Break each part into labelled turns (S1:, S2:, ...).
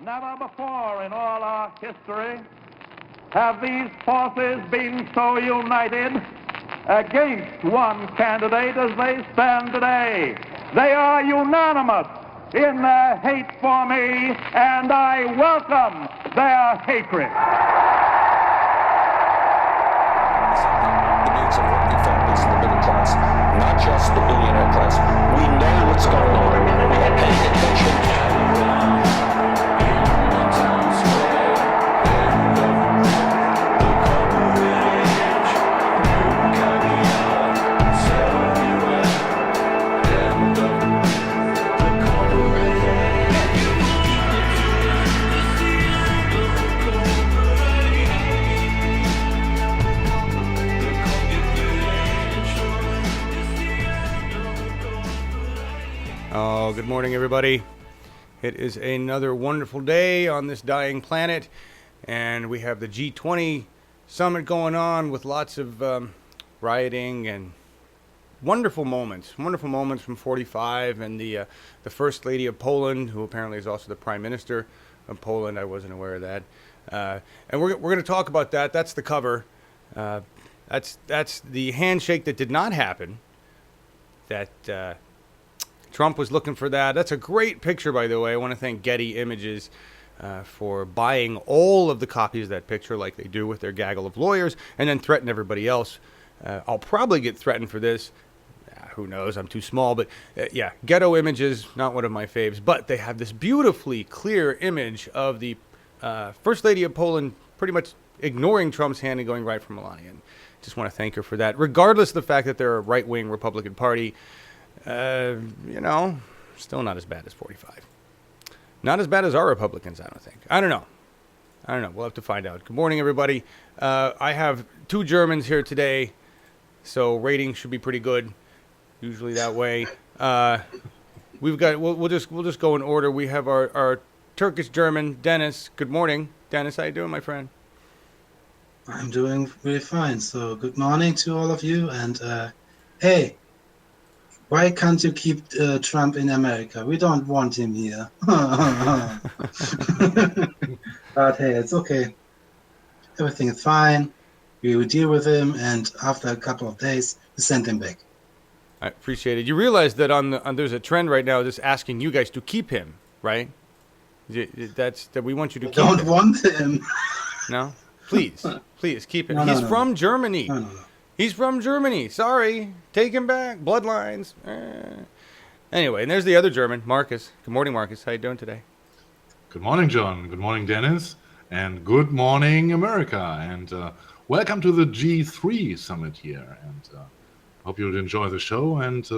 S1: Never before in all our history have these forces been so united against one candidate as they stand today. They are unanimous in their hate for me, and I welcome their hatred.
S2: The needs of working families and the middle class, not just the billionaire class. We know what's going on. We are paying attention.
S3: Oh, good morning, everybody. It is another wonderful day on this dying planet, and we have the G20 summit going on with lots of rioting and wonderful moments from 45 and the First Lady of Poland, who apparently is also the Prime Minister of Poland. I wasn't aware of that. And we're going to talk about that. That's the cover. That's the handshake that did not happen. That Trump was looking for that. That's a great picture, by the way. I want to thank Getty Images for buying all of the copies of that picture like they do with their gaggle of lawyers and then threaten everybody else. I'll probably get threatened for this. Who knows? I'm too small. But yeah, Ghetto Images, not one of my faves. But they have this beautifully clear image of the First Lady of Poland pretty much ignoring Trump's hand and going right for Melania. And just want to thank her for that. Regardless of the fact that they're a right-wing Republican Party, still not as bad as 45. Not as bad as our Republicans, I don't think. I don't know. We'll have to find out. Good morning, everybody. I have two Germans here today, so ratings should be pretty good. Usually that way. We'll just go in order. We have our Turkish German, Dennis. Good morning, Dennis. How you doing, my friend?
S4: I'm doing really fine. So good morning to all of you. And hey, why can't you keep Trump in America? We don't want him here. But hey, it's okay. Everything is fine. We will deal with him, and after a couple of days, we send him back.
S3: I appreciate it. You realize that there's a trend right now just asking you guys to keep him, right? That we want you to keep him.
S4: Don't want him.
S3: No? Please keep him.
S4: No,
S3: He's
S4: no.
S3: from Germany.
S4: No.
S3: He's from Germany. Sorry. Take him back. Bloodlines. Anyway, and there's the other German, Markus. Good morning, Markus. How you doing today?
S5: Good morning, John. Good morning, Dennis. And good morning, America. And welcome to the G3 summit here. And hope you'll enjoy the show. And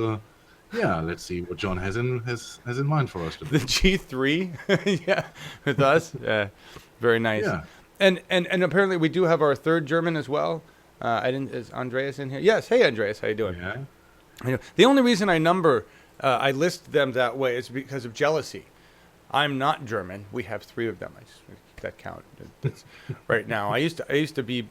S5: let's see what John has in mind for us today.
S3: The G3? Yeah, with us? Very nice.
S5: Yeah.
S3: And apparently we do have our third German as well. Is Andreas in here? Yes. Hey, Andreas. How you doing?
S5: Yeah.
S3: The only reason I list them that way is because of jealousy. I'm not German. We have three of them. I just keep that count right now. I used to be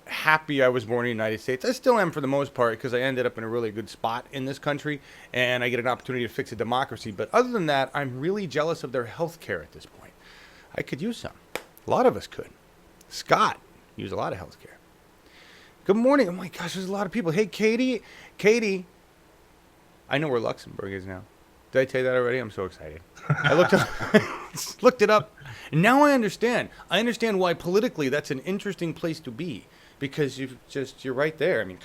S3: happy I was born in the United States. I still am for the most part because I ended up in a really good spot in this country and I get an opportunity to fix a democracy. But other than that, I'm really jealous of their health care at this point. I could use some. A lot of us could. Scott used a lot of health care. Good morning. Oh my gosh, there's a lot of people. Hey, Katie. I know where Luxembourg is now. Did I tell you that already? I'm so excited. I looked it up. And now I understand. I understand why politically that's an interesting place to be. Because you're right there. I mean,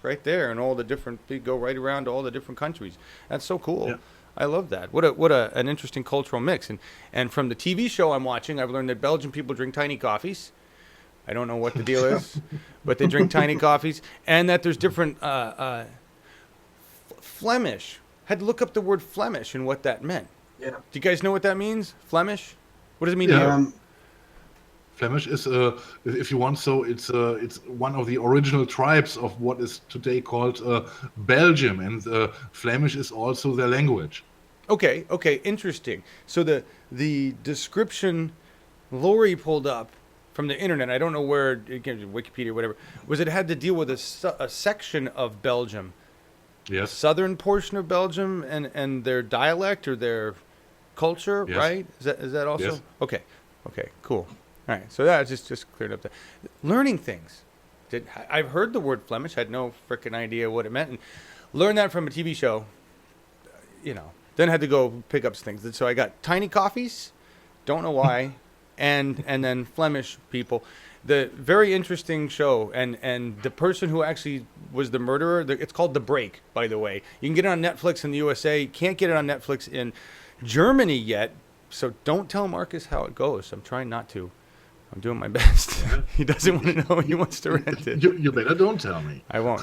S3: right there, and all the different, you go right around to all the different countries. That's so cool. Yeah. I love that. What an interesting cultural mix. And from the TV show I'm watching, I've learned that Belgian people drink tiny coffees. I don't know what the deal is, but they drink tiny coffees, and that there's different Flemish. Had to look up the word Flemish and what that meant.
S4: Yeah.
S3: Do you guys know what that means? Flemish? What does it mean to you?
S5: Flemish is, if you want, so it's one of the original tribes of what is today called Belgium, and Flemish is also their language.
S3: Okay, interesting. So the description Lori pulled up from the internet, I don't know where, Wikipedia or whatever, was it had to deal with a section of Belgium.
S5: Yes.
S3: Southern portion of Belgium and their dialect or their culture,
S5: Yes.
S3: right? Is that also?
S5: Yes.
S3: Okay, cool. All right, so that just cleared up that. Learning things. I've heard the word Flemish, had no frickin' idea what it meant, and learned that from a TV show, then had to go pick up things. So I got tiny coffees, don't know why, and then Flemish people. The very interesting show, and the person who actually was the murderer, it's called The Break, by the way. You can get it on Netflix in the USA. You can't get it on Netflix in Germany yet, so don't tell Marcus how it goes. I'm trying not to. I'm doing my best.
S5: Yeah.
S3: He doesn't want to know. He wants to rent it.
S5: You better don't tell me.
S3: I won't.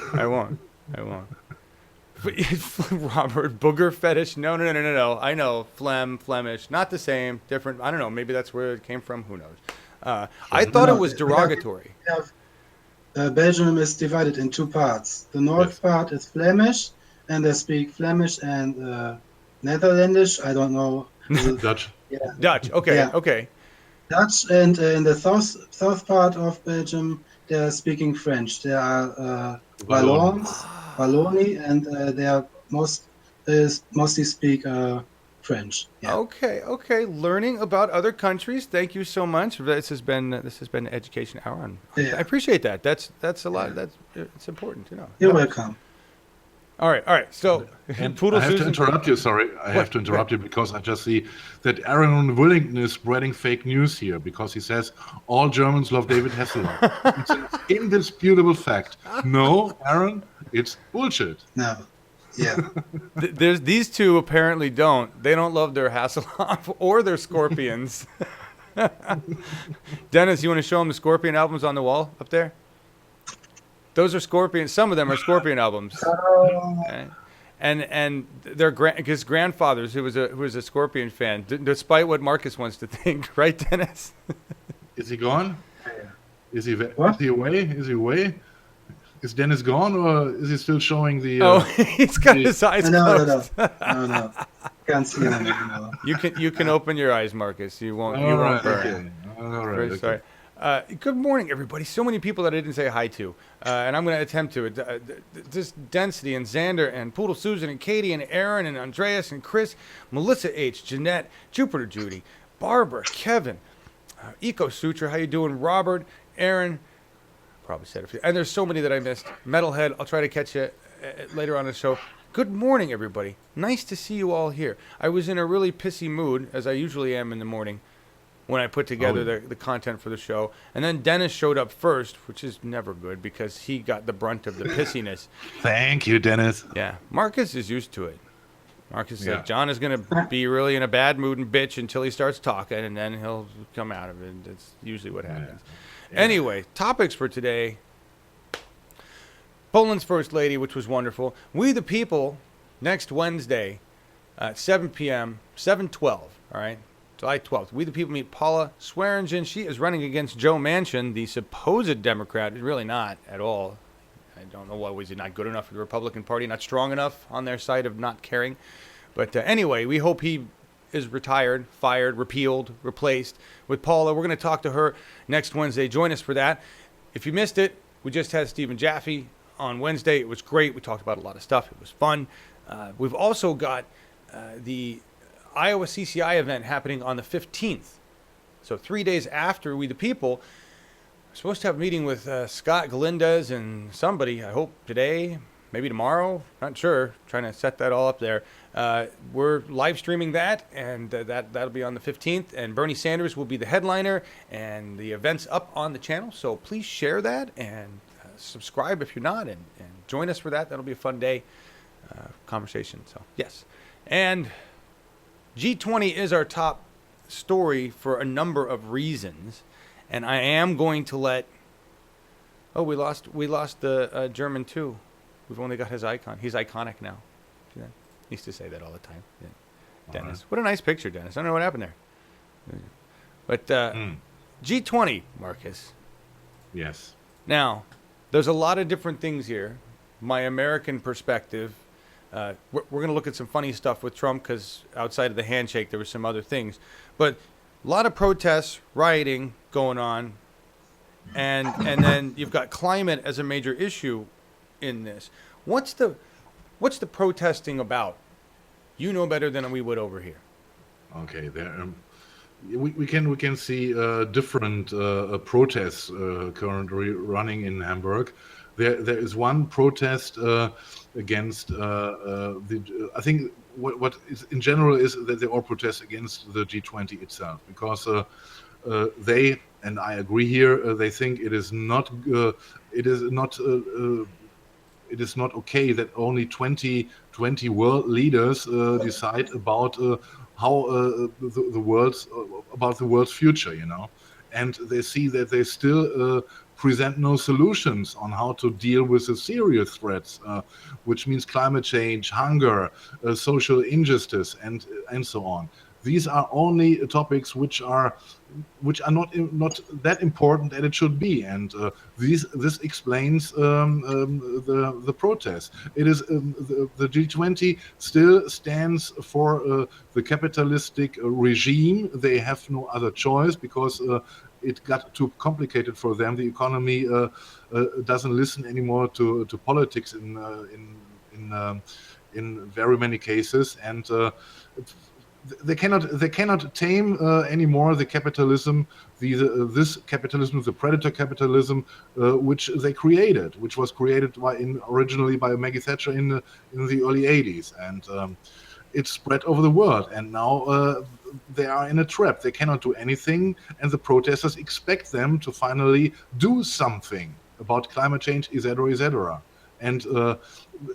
S3: Robert, booger fetish. No. I know. Flemish. Not the same. Different. I don't know. Maybe that's where it came from. Who knows? I thought it was derogatory.
S4: Belgium is divided in two parts. The north part is Flemish, and they speak Flemish and Netherlandish. I don't know.
S5: Dutch.
S4: Yeah.
S3: Dutch. Okay.
S4: Yeah.
S3: Okay.
S4: Dutch, and in the south part of Belgium, they are speaking French. There are Wallonie, and they are mostly speak French. Yeah.
S3: Okay. Learning about other countries. Thank you so much. This has been Education Hour on.
S4: Yeah.
S3: I appreciate that. That's a lot. It's important to know.
S4: You're welcome.
S3: All right. So,
S5: And
S3: Poodle
S5: I have
S3: Susan.
S5: to interrupt you. Sorry, I have to interrupt you because I just see that Aaron Willington is spreading fake news here because he says all Germans love David Hasselhoff. It's an indisputable fact. No, Aaron, it's bullshit.
S4: No. Yeah.
S3: There's these two apparently don't. They don't love their Hasselhoff or their Scorpions. Dennis, you want to show them the Scorpion albums on the wall up there? Those are Scorpion. Some of them are Scorpion albums. Okay. And their his grandfathers, who was a Scorpion fan, despite what Marcus wants to think, right, Dennis?
S5: Is he gone? Is he
S4: What?
S5: Is he away? Is he away? Is Dennis gone, or is he still showing the?
S3: He's got his eyes closed.
S4: No. Can't see them anymore.
S3: You can open your eyes, Marcus. You won't.
S5: All
S3: You
S5: right,
S3: won't burn.
S5: okay. All right.
S3: Very
S5: Okay.
S3: sorry. Good morning, everybody. So many people that I didn't say hi to, and I'm going to attempt to. This Density and Xander and Poodle Susan and Katie and Aaron and Andreas and Chris, Melissa H, Jeanette, Jupiter Judy, Barbara, Kevin, Eco Sutra. How you doing, Robert, Aaron? Probably said a few. And there's so many that I missed. Metalhead. I'll try to catch you later on the show. Good morning, everybody. Nice to see you all here. I was in a really pissy mood, as I usually am in the morning, when I put together the content for the show. And then Dennis showed up first, which is never good because he got the brunt of the pissiness.
S5: Thank you, Dennis.
S3: Yeah. Marcus is used to it. Marcus
S5: Yeah.
S3: said John is going to be really in a bad mood and bitch until he starts talking, and then he'll come out of it. That's usually what happens.
S5: Yeah.
S3: Anyway, topics for today. Poland's First Lady, which was wonderful. We the People, next Wednesday at 7 p.m., 7/12, all right? July 12th. We the People meet Paula Swearingen. She is running against Joe Manchin, the supposed Democrat. Really not at all. I don't know why. Was he not good enough for the Republican Party? Not strong enough on their side of not caring? But anyway, we hope he is retired, fired, repealed, replaced with Paula. We're going to talk to her next Wednesday. Join us for that. If you missed it, we just had Stephen Jaffe on Wednesday. It was great. We talked about a lot of stuff. It was fun. We've also got the Iowa CCI event happening on the 15th. So 3 days after We the People, we're supposed to have a meeting with Scott Galindez and somebody, I hope today, maybe tomorrow, not sure, trying to set that all up there. We're live streaming that, and that'll be on the 15th, and Bernie Sanders will be the headliner, and the event's up on the channel, so please share that, and subscribe if you're not, and join us for that. That'll be a fun day conversation, so yes. And G20 is our top story for a number of reasons, and I am going to let... Oh, we lost the German too. We've only got his icon. He's iconic now. See that? He used to say that all the time. Yeah. Dennis. What a nice picture, Dennis. I don't know what happened there. But G20, Marcus.
S5: Yes.
S3: Now, there's a lot of different things here. My American perspective. We're going to look at some funny stuff with Trump because outside of the handshake, there were some other things. But a lot of protests, rioting going on. And then you've got climate as a major issue in this. What's the protesting about? You know better than we would over here.
S5: Okay, there. We can see different protests currently running in Hamburg. There is one protest against I think what is in general is that they all protest against the G20 itself, because they, and I agree here, they think it is not it is not okay that only 20 world leaders decide about how the world's about the world's future, and they see that they still present no solutions on how to deal with the serious threats, which means climate change, hunger, social injustice, and so on. These are only topics which are not that important as it should be, and this explains the protest. It is the G20 still stands for the capitalistic regime. They have no other choice, because it got too complicated for them. The economy doesn't listen anymore to politics in very many cases, and they cannot tame anymore the capitalism, this capitalism, the predator capitalism, which they created, which was created originally by Maggie Thatcher in the early 80s, and it spread over the world. And now they are in a trap. They cannot do anything, and the protesters expect them to finally do something about climate change, etc., etc. And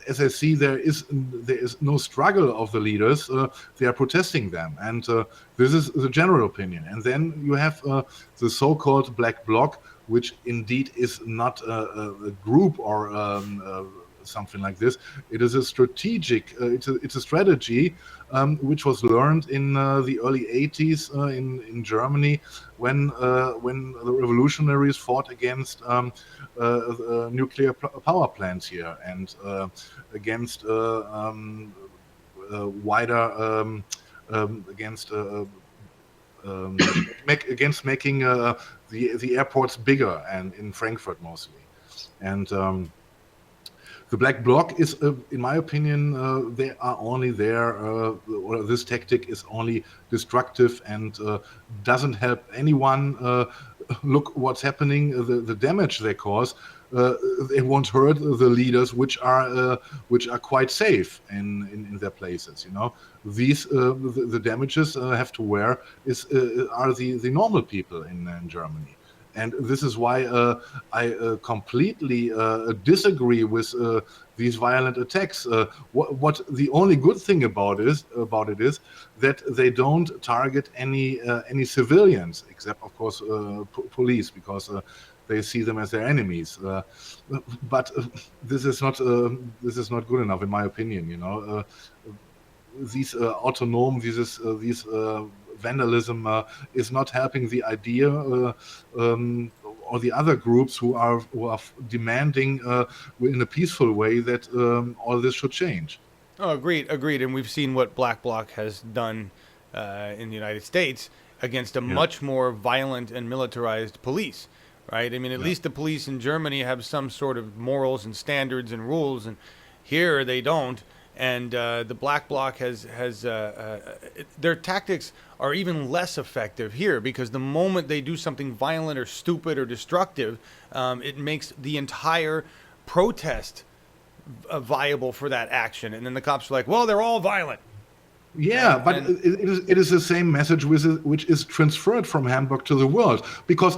S5: as I see, there is no struggle of the leaders. They are protesting them, and this is the general opinion. And then you have the so-called Black Bloc, which indeed is not a group or something like this. It is a strategic. It's a strategy which was learned in the early 80s in Germany, when the revolutionaries fought against nuclear power plants here, and against wider against making the airports bigger, and in Frankfurt mostly, and the Black Bloc is, in my opinion, they are only there, or this tactic is only destructive and doesn't help anyone. Look what's happening, the damage they cause. They won't hurt the leaders, which are quite safe in their places. These the damages have to wear are the normal people in Germany. And this is why I completely disagree with these violent attacks. What the only good thing about it is that they don't target any civilians, except of course police, because they see them as their enemies. But this is not good enough, in my opinion. These these vandalism is not helping the idea or the other groups who are demanding in a peaceful way that all this should change.
S3: Oh, agreed. And we've seen what Black Bloc has done in the United States against a much more violent and militarized police, right? I mean, at least the police in Germany have some sort of morals and standards and rules, and here they don't. And the Black Bloc has their tactics are even less effective here, because the moment they do something violent or stupid or destructive, it makes the entire protest viable for that action. And then the cops are like, well, they're all violent.
S5: Yeah, but it is the same message which is transferred from Hamburg to the world, because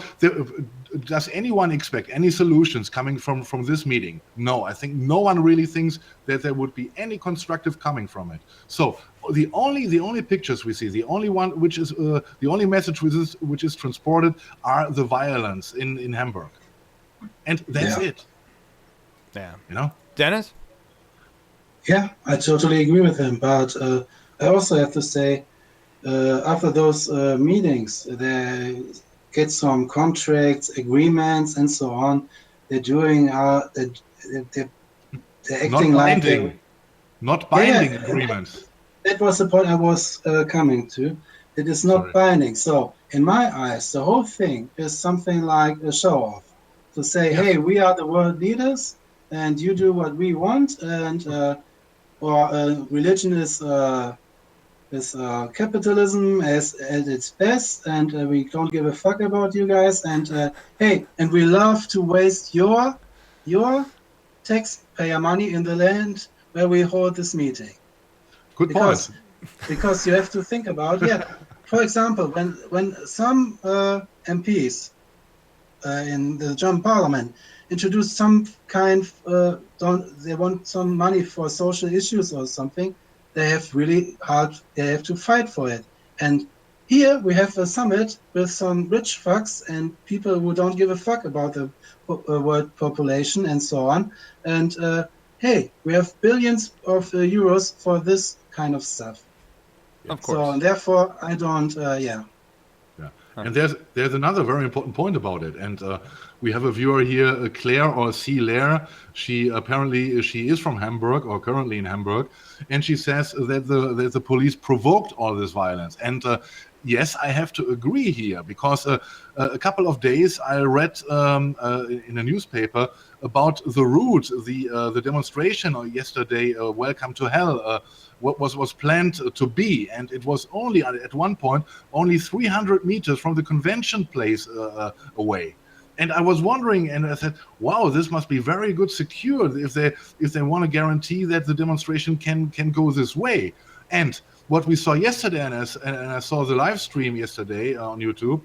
S5: does anyone expect any solutions coming from this meeting? No, I think no one really thinks that there would be any constructive coming from it. So the only pictures we see, the only one which is the only message which is transported are the violence in Hamburg, and that's it.
S3: Yeah, Dennis.
S4: Yeah, I totally agree with him, but I also have to say, after those meetings, they get some contracts, agreements, and so on. They're doing, they're acting like
S5: not binding agreements.
S4: That was the point I was coming to. It is not binding. So, in my eyes, the whole thing is something like a show-off. To say, hey, we are the world leaders, and you do what we want, and or religion is with capitalism at its best, and we don't give a fuck about you guys. And hey, and we love to waste your taxpayer money in the land where we hold this meeting.
S5: Good point.
S4: Because you have to think about, for example, when some MPs in the German Parliament introduce some kind they want some money for social issues or something, they have to fight for it. And here we have a summit with some rich fucks and people who don't give a fuck about the world population and so on. And hey, we have billions of euros for this kind of stuff.
S3: Of course.
S4: So therefore, I don't. Yeah.
S5: And there's another very important point about it. And we have a viewer here, Claire or C. Lair. She is from Hamburg or currently in Hamburg, and she says that the police provoked all this violence. And yes, I have to agree here, because a couple of days I read in a newspaper about the route the demonstration yesterday, Welcome to Hell, what was planned to be, and it was only at one point only 300 meters from the convention place away. And I was wondering, and I said, wow, this must be very good secured if they want to guarantee that the demonstration can go this way. And what we saw yesterday, and I saw the live stream yesterday on YouTube,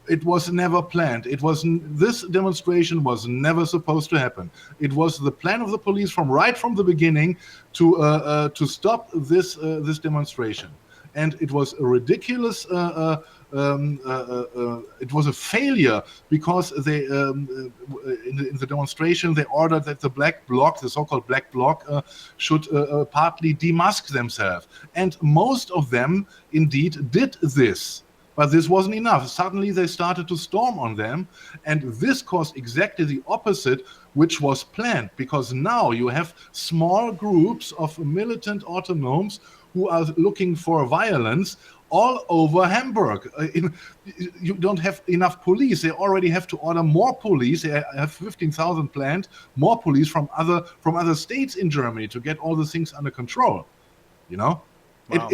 S5: it was never planned. This demonstration was never supposed to happen. It was the plan of the police from the beginning to stop this demonstration, and it was a ridiculous. It was a failure, because they in the demonstration they ordered that the black bloc, the so-called black bloc, should partly demask themselves, and most of them indeed did this. But this wasn't enough. Suddenly they started to storm on them, and this caused exactly the opposite, which was planned, because now you have small groups of militant autonomes who are looking for violence all over Hamburg. You don't have enough police. They already have to order more police. They have 15,000 planned, more police from other states in Germany to get all the things under control. You know,
S3: Wow.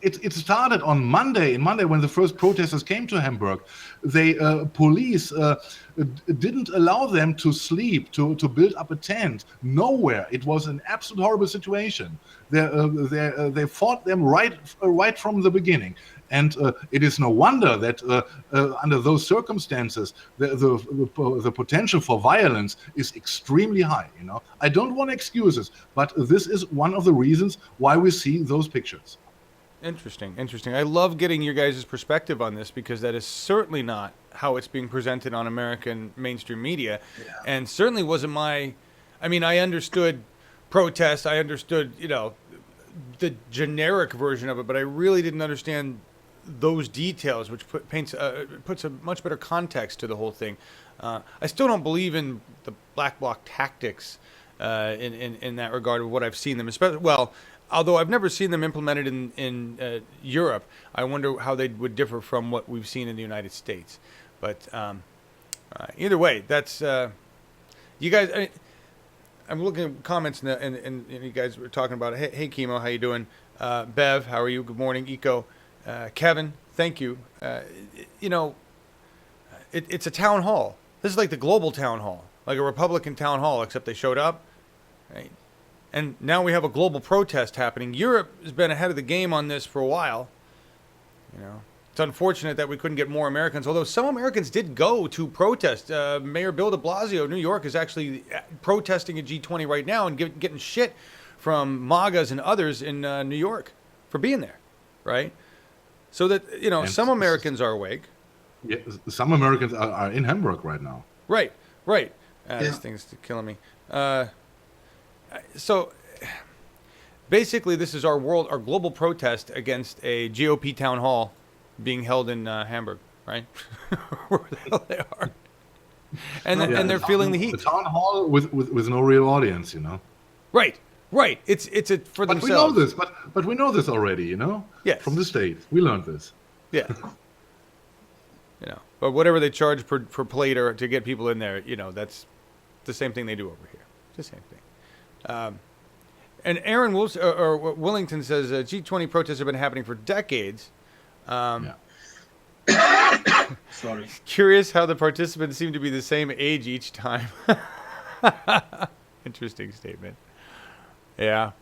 S5: It started on Monday. When the first protesters came to Hamburg, police didn't allow them to sleep, to build up a tent. Nowhere. It was an absolute horrible situation. They fought them right from the beginning. And it is no wonder that under those circumstances, the potential for violence is extremely high. You know, I don't want excuses, but this is one of the reasons why we see those pictures.
S3: Interesting. I love getting your guys' perspective on this, because that is certainly not how it's being presented on American mainstream media, and certainly wasn't I understood protest, I understood, the generic version of it, but I really didn't understand those details, which puts a much better context to the whole thing. I still don't believe in the black bloc tactics in that regard of what I've seen them, although I've never seen them implemented in Europe. I wonder how they would differ from what we've seen in the United States. But either way, that's you guys. I'm looking at comments and you guys were talking about it. Hey, Chemo, how you doing? Bev, how are you? Good morning. Eco, Kevin, thank you. It's a town hall. This is like the global town hall, like a Republican town hall, except they showed up, right? And now we have a global protest happening. Europe has been ahead of the game on this for a while. It's unfortunate that we couldn't get more Americans, although some Americans did go to protest. Mayor Bill de Blasio of New York is actually protesting at G20 right now and getting shit from MAGAs and others in New York for being there, right? So that, some Americans are awake.
S5: Yeah, some Americans are in Hamburg right now.
S3: Right. This thing's killing me. So basically, this is our global protest against a GOP town hall being held in Hamburg, right? Where the hell they are, and they're feeling the heat.
S5: The town hall with no real audience,
S3: Right. It's for themselves.
S5: But we know this. But we know this already,
S3: Yes.
S5: From the States, we learned this.
S3: Yeah. But whatever they charge per plate or to get people in there, that's the same thing they do over here. It's the same thing. And Aaron Wilson, or Willington says G20 protests have been happening for decades.
S5: Yeah.
S4: Sorry.
S3: Curious how the participants seem to be the same age each time. Interesting statement. Yeah.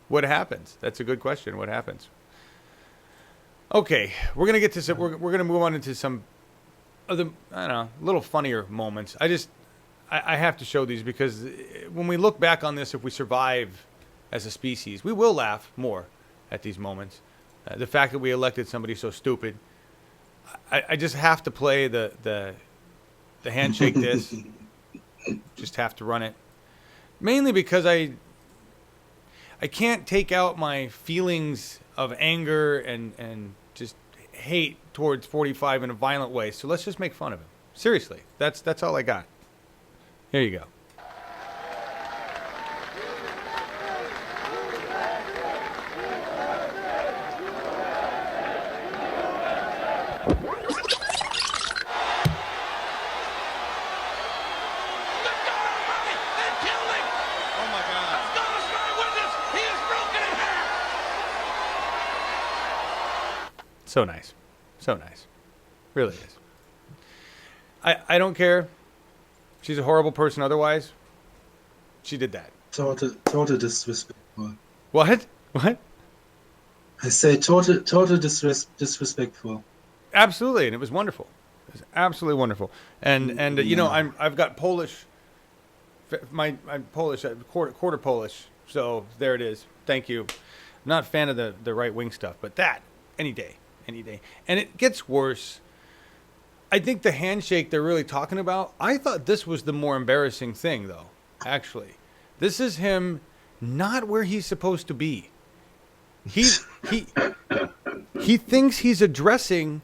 S3: What happens? That's a good question. What happens? Okay, we're gonna get to some. We're gonna move on into some of the, I don't know, little funnier moments. I have to show these because when we look back on this, if we survive as a species, we will laugh more at these moments. The fact that we elected somebody so stupid. I just have to play the handshake disc. Just have to run it. Mainly because I can't take out my feelings of anger and just hate towards 45 in a violent way. So let's just make fun of him. Seriously, that's all I got. Here you go. So nice. So nice. Really is. I don't care. She's a horrible person otherwise. She did that.
S4: Total disrespectful.
S3: What? What?
S4: I say total disrespectful.
S3: Absolutely, and it was wonderful. It was absolutely wonderful. And you know, I've got Polish. I'm Polish, quarter Polish. So there it is. Thank you. I'm not a fan of the right wing stuff, but that any day. And it gets worse. I think the handshake they're really talking about, I thought this was the more embarrassing thing, though, actually. This is him not where he's supposed to be. He thinks he's addressing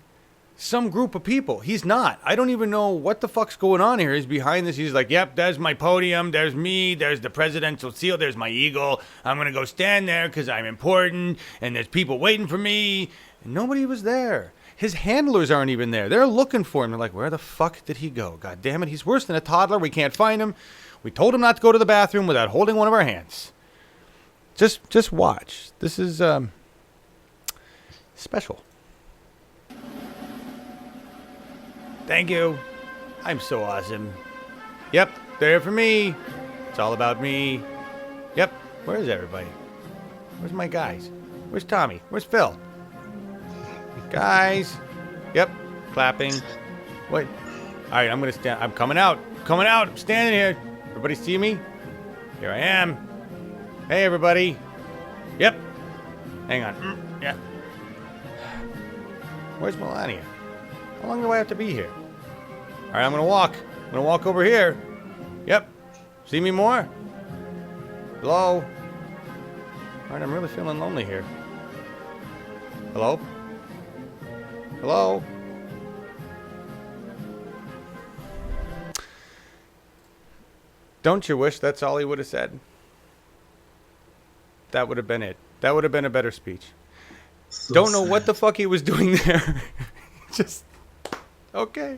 S3: some group of people. He's not. I don't even know what the fuck's going on here. He's behind this. He's like, yep, there's my podium. There's me. There's the presidential seal. There's my eagle. I'm going to go stand there because I'm important. And there's people waiting for me. And nobody was there. His handlers aren't even there. They're looking for him. They're like, where the fuck did he go? God damn it. He's worse than a toddler. We can't find him. We told him not to go to the bathroom without holding one of our hands. Just watch. This is special. Thank you. I'm so awesome. Yep, they're here for me. It's all about me. Yep, where's everybody? Where's my guys? Where's Tommy? Where's Phil? Guys. Yep, clapping. Wait. All right, I'm going to stand. I'm coming out. I'm standing here. Everybody see me? Here I am. Hey, everybody. Yep. Hang on. Yeah. Where's Melania? How long do I have to be here? All right, I'm going to walk. I'm going to walk over here. Yep. See me more? Hello? All right, I'm really feeling lonely here. Hello? Hello? Don't you wish that's all he would have said? That would have been it. That would have been a better speech.
S4: So
S3: Don't know
S4: sad.
S3: what the fuck he was doing there. Just, okay.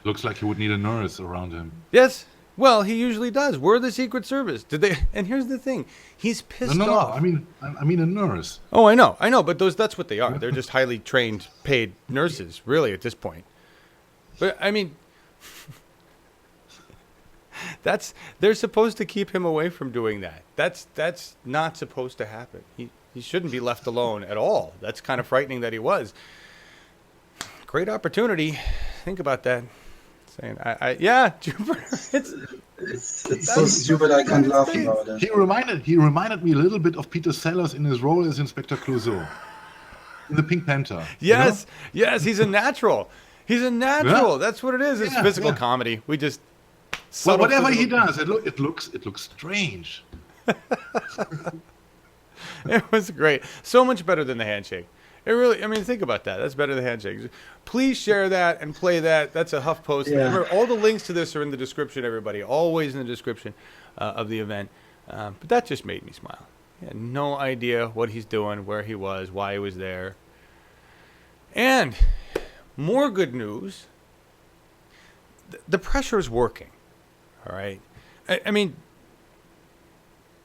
S5: Looks like he would need a nurse around him.
S3: Yes. Well, he usually does. We're the Secret Service. Did they? And here's the thing. He's pissed
S5: No.
S3: off.
S5: I mean a nurse.
S3: Oh, I know. But that's what they are. They're just highly trained, paid nurses, really, at this point. But, I mean, they're supposed to keep him away from doing that. That's not supposed to happen. He shouldn't be left alone at all. That's kind of frightening that he was. Great opportunity. Think about that. Saying, yeah, Jupiter.
S4: It's so stupid I can't laugh about it.
S5: He reminded me a little bit of Peter Sellers in his role as Inspector Clouseau in the Pink Panther.
S3: Yes, yes, he's a natural. He's a natural.
S5: Yeah.
S3: That's what it is. It's
S5: Yeah,
S3: physical
S5: yeah.
S3: comedy. We just
S5: Well, whatever he
S3: physical-
S5: does, it looks strange.
S3: It was great. So much better than the handshake. It really, I mean, think about that. That's better than handshakes. Please share that and play that. That's a HuffPost.
S4: Yeah.
S3: Remember, all the links to this are in the description, everybody. Always in the description of the event. But that just made me smile. He had no idea what he's doing, where he was, why he was there. And more good news, the pressure is working. All right? I mean,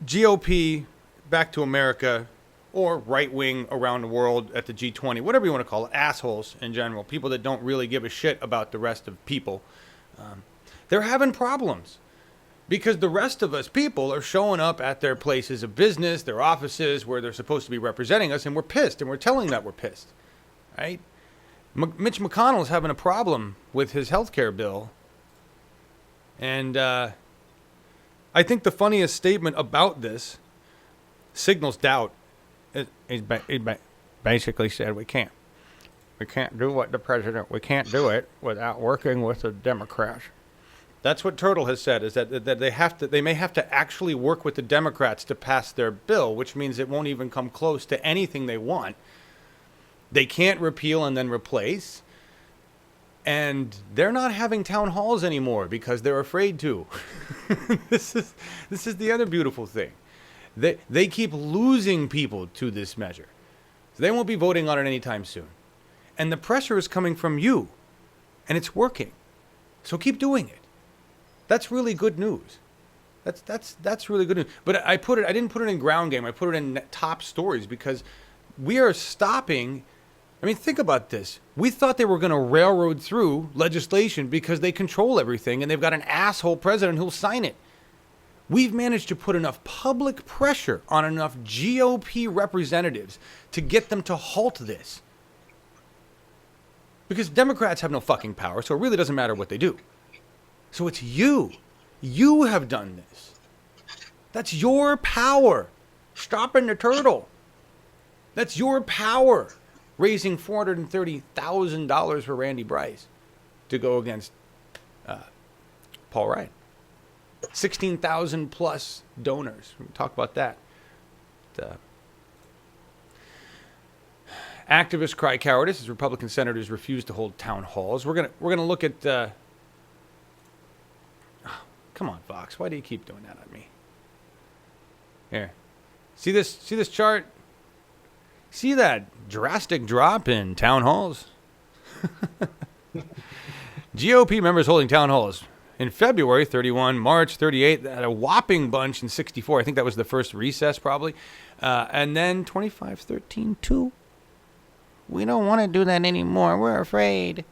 S3: GOP back to America, or right wing around the world at the G20, whatever you want to call it, assholes in general, people that don't really give a shit about the rest of people, they're having problems. Because the rest of us people are showing up at their places of business, their offices, where they're supposed to be representing us, and we're pissed, and we're telling that we're pissed, right? Mitch McConnell's having a problem with his health care bill. And I think the funniest statement about this signals doubt. He basically said we can't do what the president, we can't do it without working with the Democrats. That's what Turtle has said, is that they may have to actually work with the Democrats to pass their bill, which means it won't even come close to anything they want. They can't repeal and then replace. And they're not having town halls anymore because they're afraid to. This is the other beautiful thing. They keep losing people to this measure. So they won't be voting on it anytime soon. And the pressure is coming from you. And it's working. So keep doing it. That's really good news. That's really good news. But I didn't put it in ground game. I put it in top stories because we are stopping. I mean, think about this. We thought they were going to railroad through legislation because they control everything and they've got an asshole president who'll sign it. We've managed to put enough public pressure on enough GOP representatives to get them to halt this. Because Democrats have no fucking power, so it really doesn't matter what they do. So it's you. You have done this. That's your power. Stopping the turtle. That's your power. Raising $430,000 for Randy Bryce to go against Paul Ryan. 16,000 plus donors. We'll talk about that. Activists cry cowardice as Republican senators refuse to hold town halls. We're gonna look at. Come on, Fox. Why do you keep doing that on me? Here, see this chart. See that drastic drop in town halls? GOP members holding town halls in February, 31, March, 38, had a whopping bunch in 64. I think that was the first recess probably. And then 25, 13, 2. We don't want to do that anymore. We're afraid.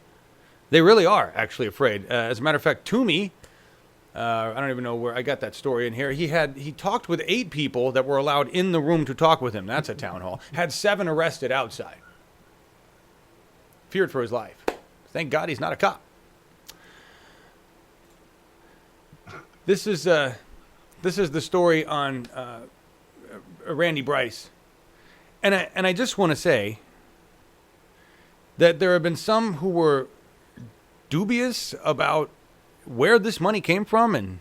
S3: They really are actually afraid. As a matter of fact, Toomey, I don't even know where I got that story in here. He talked with 8 people that were allowed in the room to talk with him. That's a town hall. Had 7 arrested outside. Feared for his life. Thank God he's not a cop. This is the story on Randy Bryce, and I just want to say that there have been some who were dubious about where this money came from, and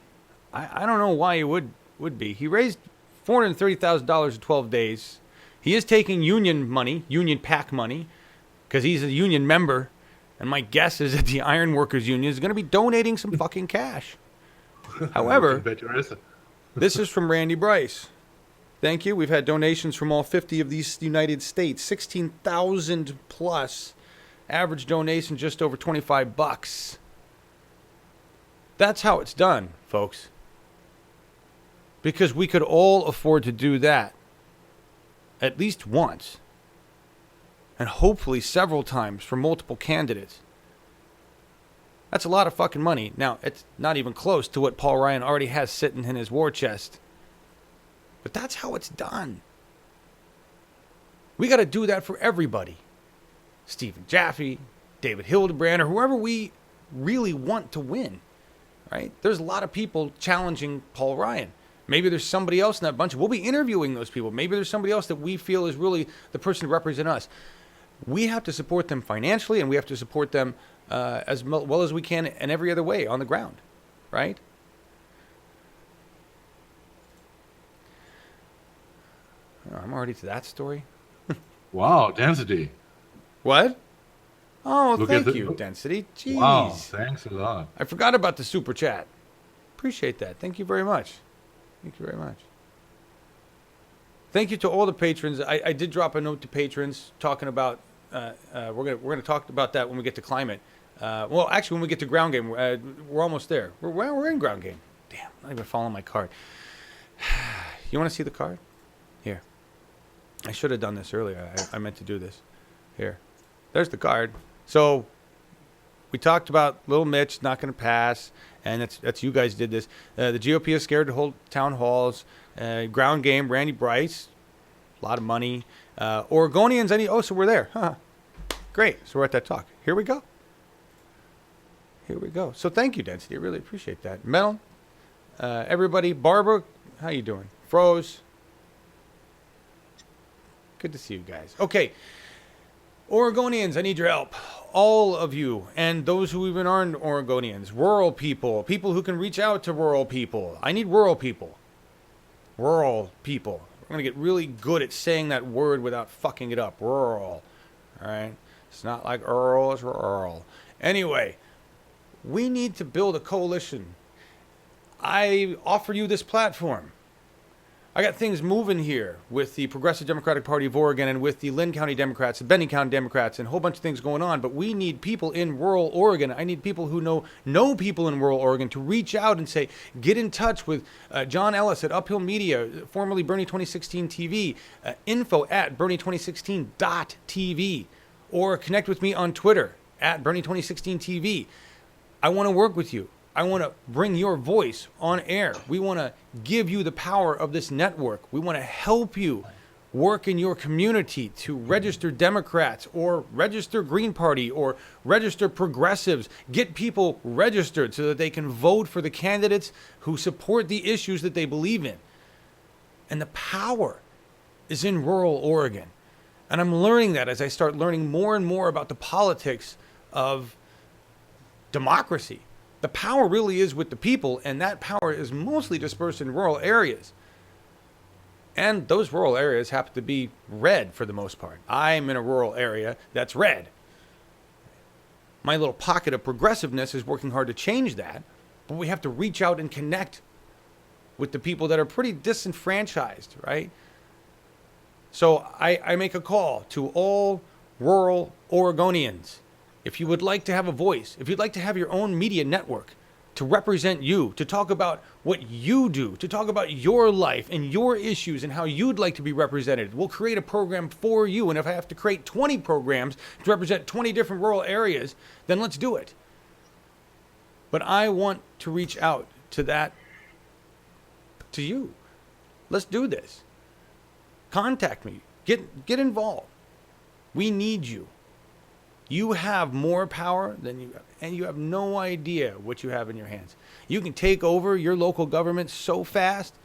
S3: I don't know why he would be. He raised $430,000 in 12 days. He is taking union money, union PAC money, because he's a union member, and my guess is that the Iron Workers Union is going to be donating some fucking cash. However, this is from Randy Bryce. Thank you. We've had donations from all 50 of these United States, 16,000 plus. Average donation just over $25. That's how it's done, folks. Because we could all afford to do that at least once, and hopefully several times for multiple candidates. That's a lot of fucking money. Now, it's not even close to what Paul Ryan already has sitting in his war chest. But that's how it's done. We got to do that for everybody. Stephen Jaffe, David Hildebrand, or whoever we really want to win. Right? There's a lot of people challenging Paul Ryan. Maybe there's somebody else in that bunch. We'll be interviewing those people. Maybe there's somebody else that we feel is really the person to represent us. We have to support them financially, and we have to support them as well as we can in every other way on the ground, right? Oh, I'm already to that story.
S5: Wow, density.
S3: What? Oh, thank you, Density. Jeez.
S5: Wow, thanks a lot.
S3: I forgot about the super chat. Appreciate that. Thank you very much. Thank you very much. Thank you to all the patrons. I did drop a note to patrons talking about. We're gonna talk about that when we get to climate. Well, actually, when we get to ground game, we're almost there. We're in ground game. Damn, I'm not even following my card. You want to see the card? Here. I should have done this earlier. I meant to do this. Here. There's the card. So we talked about Little Mitch not going to pass, and that's you guys did this. The GOP is scared to hold town halls. Ground game, Randy Bryce, a lot of money. Oregonians, so we're there. Huh. Great. So we're at that talk. Here we go. Here we go. So thank you, Density. I really appreciate that. Mel, everybody. Barbara, how you doing? Froze. Good to see you guys. Okay. Oregonians, I need your help. All of you, and those who even aren't Oregonians, rural people, people who can reach out to rural people. I need rural people. Rural people. We're going to get really good at saying that word without fucking it up. Rural. All right? It's not like Earl, it's rural. Anyway, we need to build a coalition. I offer you this platform. I got things moving here with the Progressive Democratic Party of Oregon and with the Lynn County Democrats, the Benton County Democrats, and a whole bunch of things going on. But we need people in rural Oregon. I need people who know people in rural Oregon to reach out and say, get in touch with John Ellis at Uphill Media, formerly Bernie 2016 TV, info at Bernie2016.tv, or connect with me on Twitter at Bernie 2016 TV. I want to work with you. I want to bring your voice on air. We want to give you the power of this network. We want to help you work in your community to register Democrats or register Green Party or register progressives. Get people registered so that they can vote for the candidates who support the issues that they believe in. And the power is in rural Oregon. And I'm learning that as I start learning more and more about the politics of democracy. The power really is with the people, and that power is mostly dispersed in rural areas. And those rural areas happen to be red for the most part. I'm in a rural area that's red. My little pocket of progressiveness is working hard to change that, but we have to reach out and connect with the people that are pretty disenfranchised, right? So I make a call to all rural Oregonians. If you would like to have a voice, if you'd like to have your own media network to represent you, to talk about what you do, to talk about your life and your issues and how you'd like to be represented, we'll create a program for you. And if I have to create 20 programs to represent 20 different rural areas, then let's do it. But I want to reach out to you. Let's do this. Contact me. Get involved. We need you. You have more power than you have, and you have no idea what you have in your hands. You can take over your local government so fast,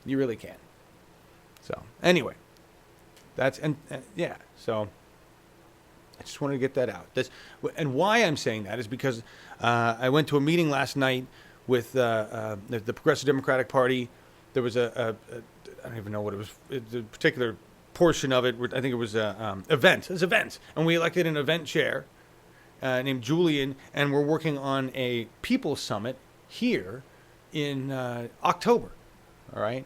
S3: you really can. So, anyway, so I just wanted to get that out. And why I'm saying that is because I went to a meeting last night with the Progressive Democratic Party. There was I don't even know what it was, the particular portion of it. I think it was events. It's events, and we elected an event chair named Julian, and we're working on a People's Summit here in October. All right,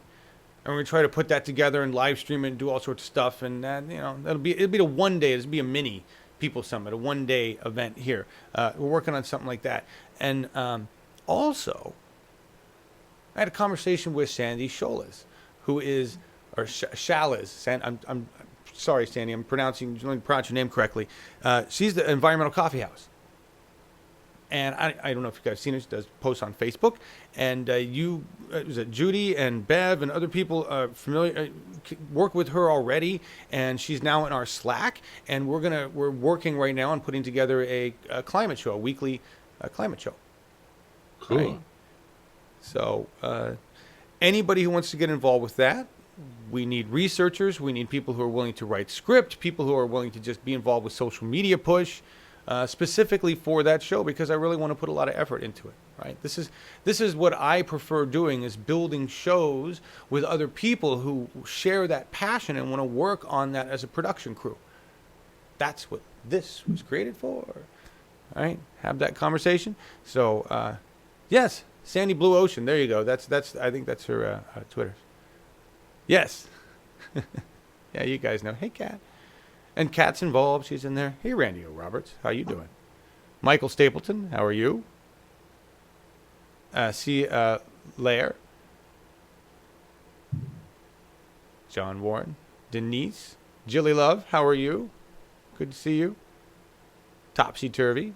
S3: and we're gonna try to put that together and live stream it and do all sorts of stuff. And it'll be a one day. It'll be a mini People's Summit, a 1 day event here. We're working on something like that, and also I had a conversation with Sandy Scholes, who is. Or Shaliz. I'm sorry, Sandy. I'm pronouncing your name correctly. She's the Environmental Coffee House. And I don't know if you guys have seen her. She does posts on Facebook. And Judy and Bev and other people familiar work with her already. And she's now in our Slack. And we're working right now on putting together a climate show, a weekly climate show.
S5: Cool.
S3: Right? So anybody who wants to get involved with that, we need researchers. We need people who are willing to write script, people who are willing to just be involved with social media push, specifically for that show, because I really want to put a lot of effort into it. Right? This is what I prefer doing, is building shows with other people who share that passion and want to work on that as a production crew. That's what this was created for. All right, have that conversation. So, yes, Sandy Blue Ocean. There you go. That's. I think that's her Twitter. Yes. Yeah, you guys know. Hey, Kat. And Kat's involved. She's in there. Hey, Randy O. Roberts. How you doing? Michael Stapleton. How are you? Lair. John Warren, Denise, Jilly Love, how are you? Good to see you. Topsy Turvy.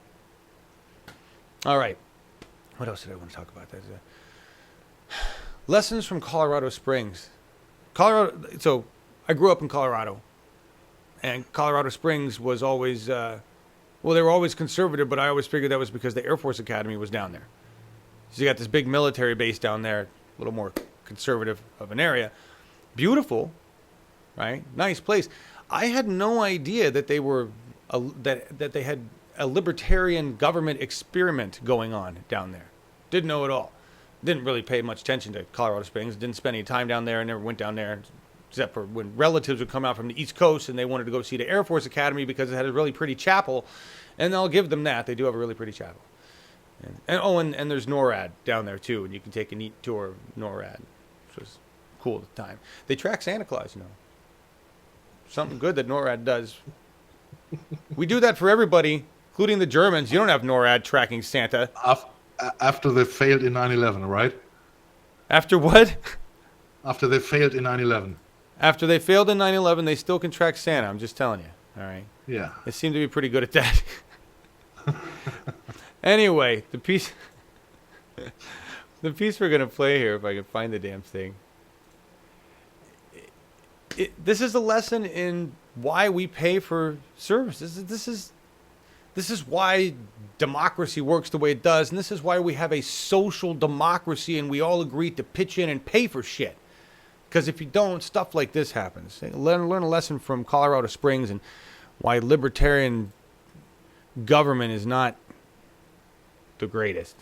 S3: All right. What else did I want to talk about? Lessons from Colorado Springs. So I grew up in Colorado, and Colorado Springs was always, they were always conservative, but I always figured that was because the Air Force Academy was down there. So you got this big military base down there, a little more conservative of an area. Beautiful, right? Nice place. I had no idea that they were that they had a libertarian government experiment going on down there. Didn't know at all. Didn't really pay much attention to Colorado Springs. Didn't spend any time down there. Never went down there, except for when relatives would come out from the East Coast and they wanted to go see the Air Force Academy because it had a really pretty chapel. And I'll give them that. They do have a really pretty chapel. And there's NORAD down there too, and you can take a neat tour of NORAD, which was cool at the time. They track Santa Claus, you know. Something good that NORAD does. We do that for everybody, including the Germans. You don't have NORAD tracking Santa.
S5: After they failed in 9/11, right?
S3: After what?
S5: After they failed in 9/11.
S3: After they failed in 9/11, they still can track Santa. I'm just telling you. All right.
S5: Yeah.
S3: They seem to be pretty good at that. Anyway, the piece we're going to play here, if I can find the damn thing. This is a lesson in why we pay for services. This is why democracy works the way it does, and this is why we have a social democracy and we all agree to pitch in and pay for shit. Because if you don't, stuff like this happens. Learn a lesson from Colorado Springs and why libertarian government is not the greatest.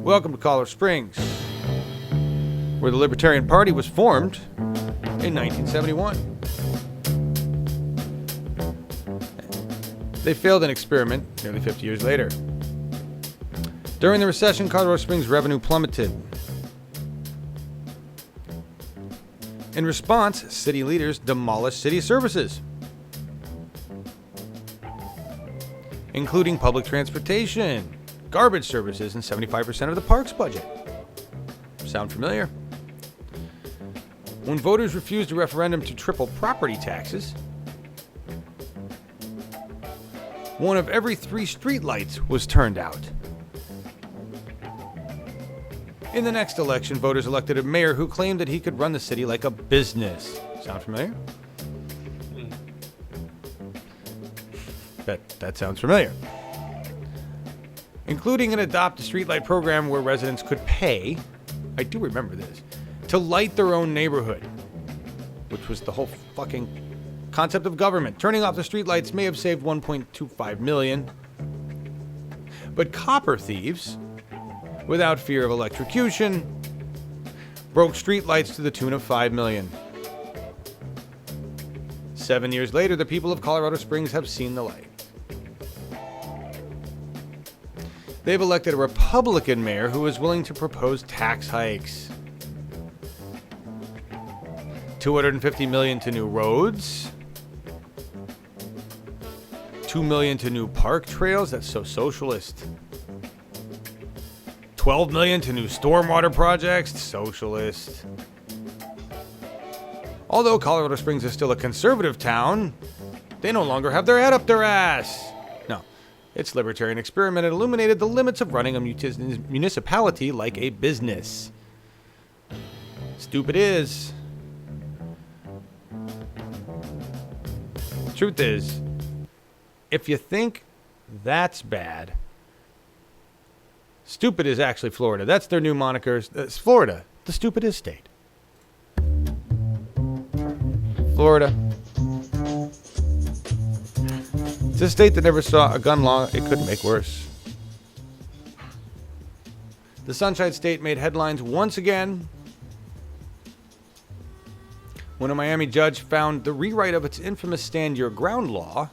S3: Welcome to Colorado Springs, where the Libertarian Party was formed in 1971. They failed an experiment nearly 50 years later. During the recession, Colorado Springs revenue plummeted. In response, city leaders demolished city services, including public transportation, garbage services, and 75% of the parks budget. Sound familiar? When voters refused a referendum to triple property taxes, one of every 3 streetlights was turned out. In the next election, voters elected a mayor who claimed that he could run the city like a business. Sound familiar? That sounds familiar. Including an adopt a streetlight program where residents could pay, I do remember this, to light their own neighborhood, which was the whole fucking concept of government. Turning off the streetlights may have saved $1.25 million. But copper thieves, without fear of electrocution, broke streetlights to the tune of $5 million. 7 years later, the people of Colorado Springs have seen the light. They've elected a Republican mayor who is willing to propose tax hikes. $250 million to new roads. $2 million to new park trails. That's so socialist. $12 million to new stormwater projects. Socialist. Although Colorado Springs is still a conservative town, they no longer have their head up their ass. No, its libertarian experiment illuminated the limits of running a municipality like a business. Stupid is. Truth is, if you think that's bad, stupid is actually Florida. That's their new moniker. It's Florida, the stupidest state. Florida. It's a state that never saw a gun law it couldn't make worse. The Sunshine State made headlines once again when a Miami judge found the rewrite of its infamous Stand Your Ground law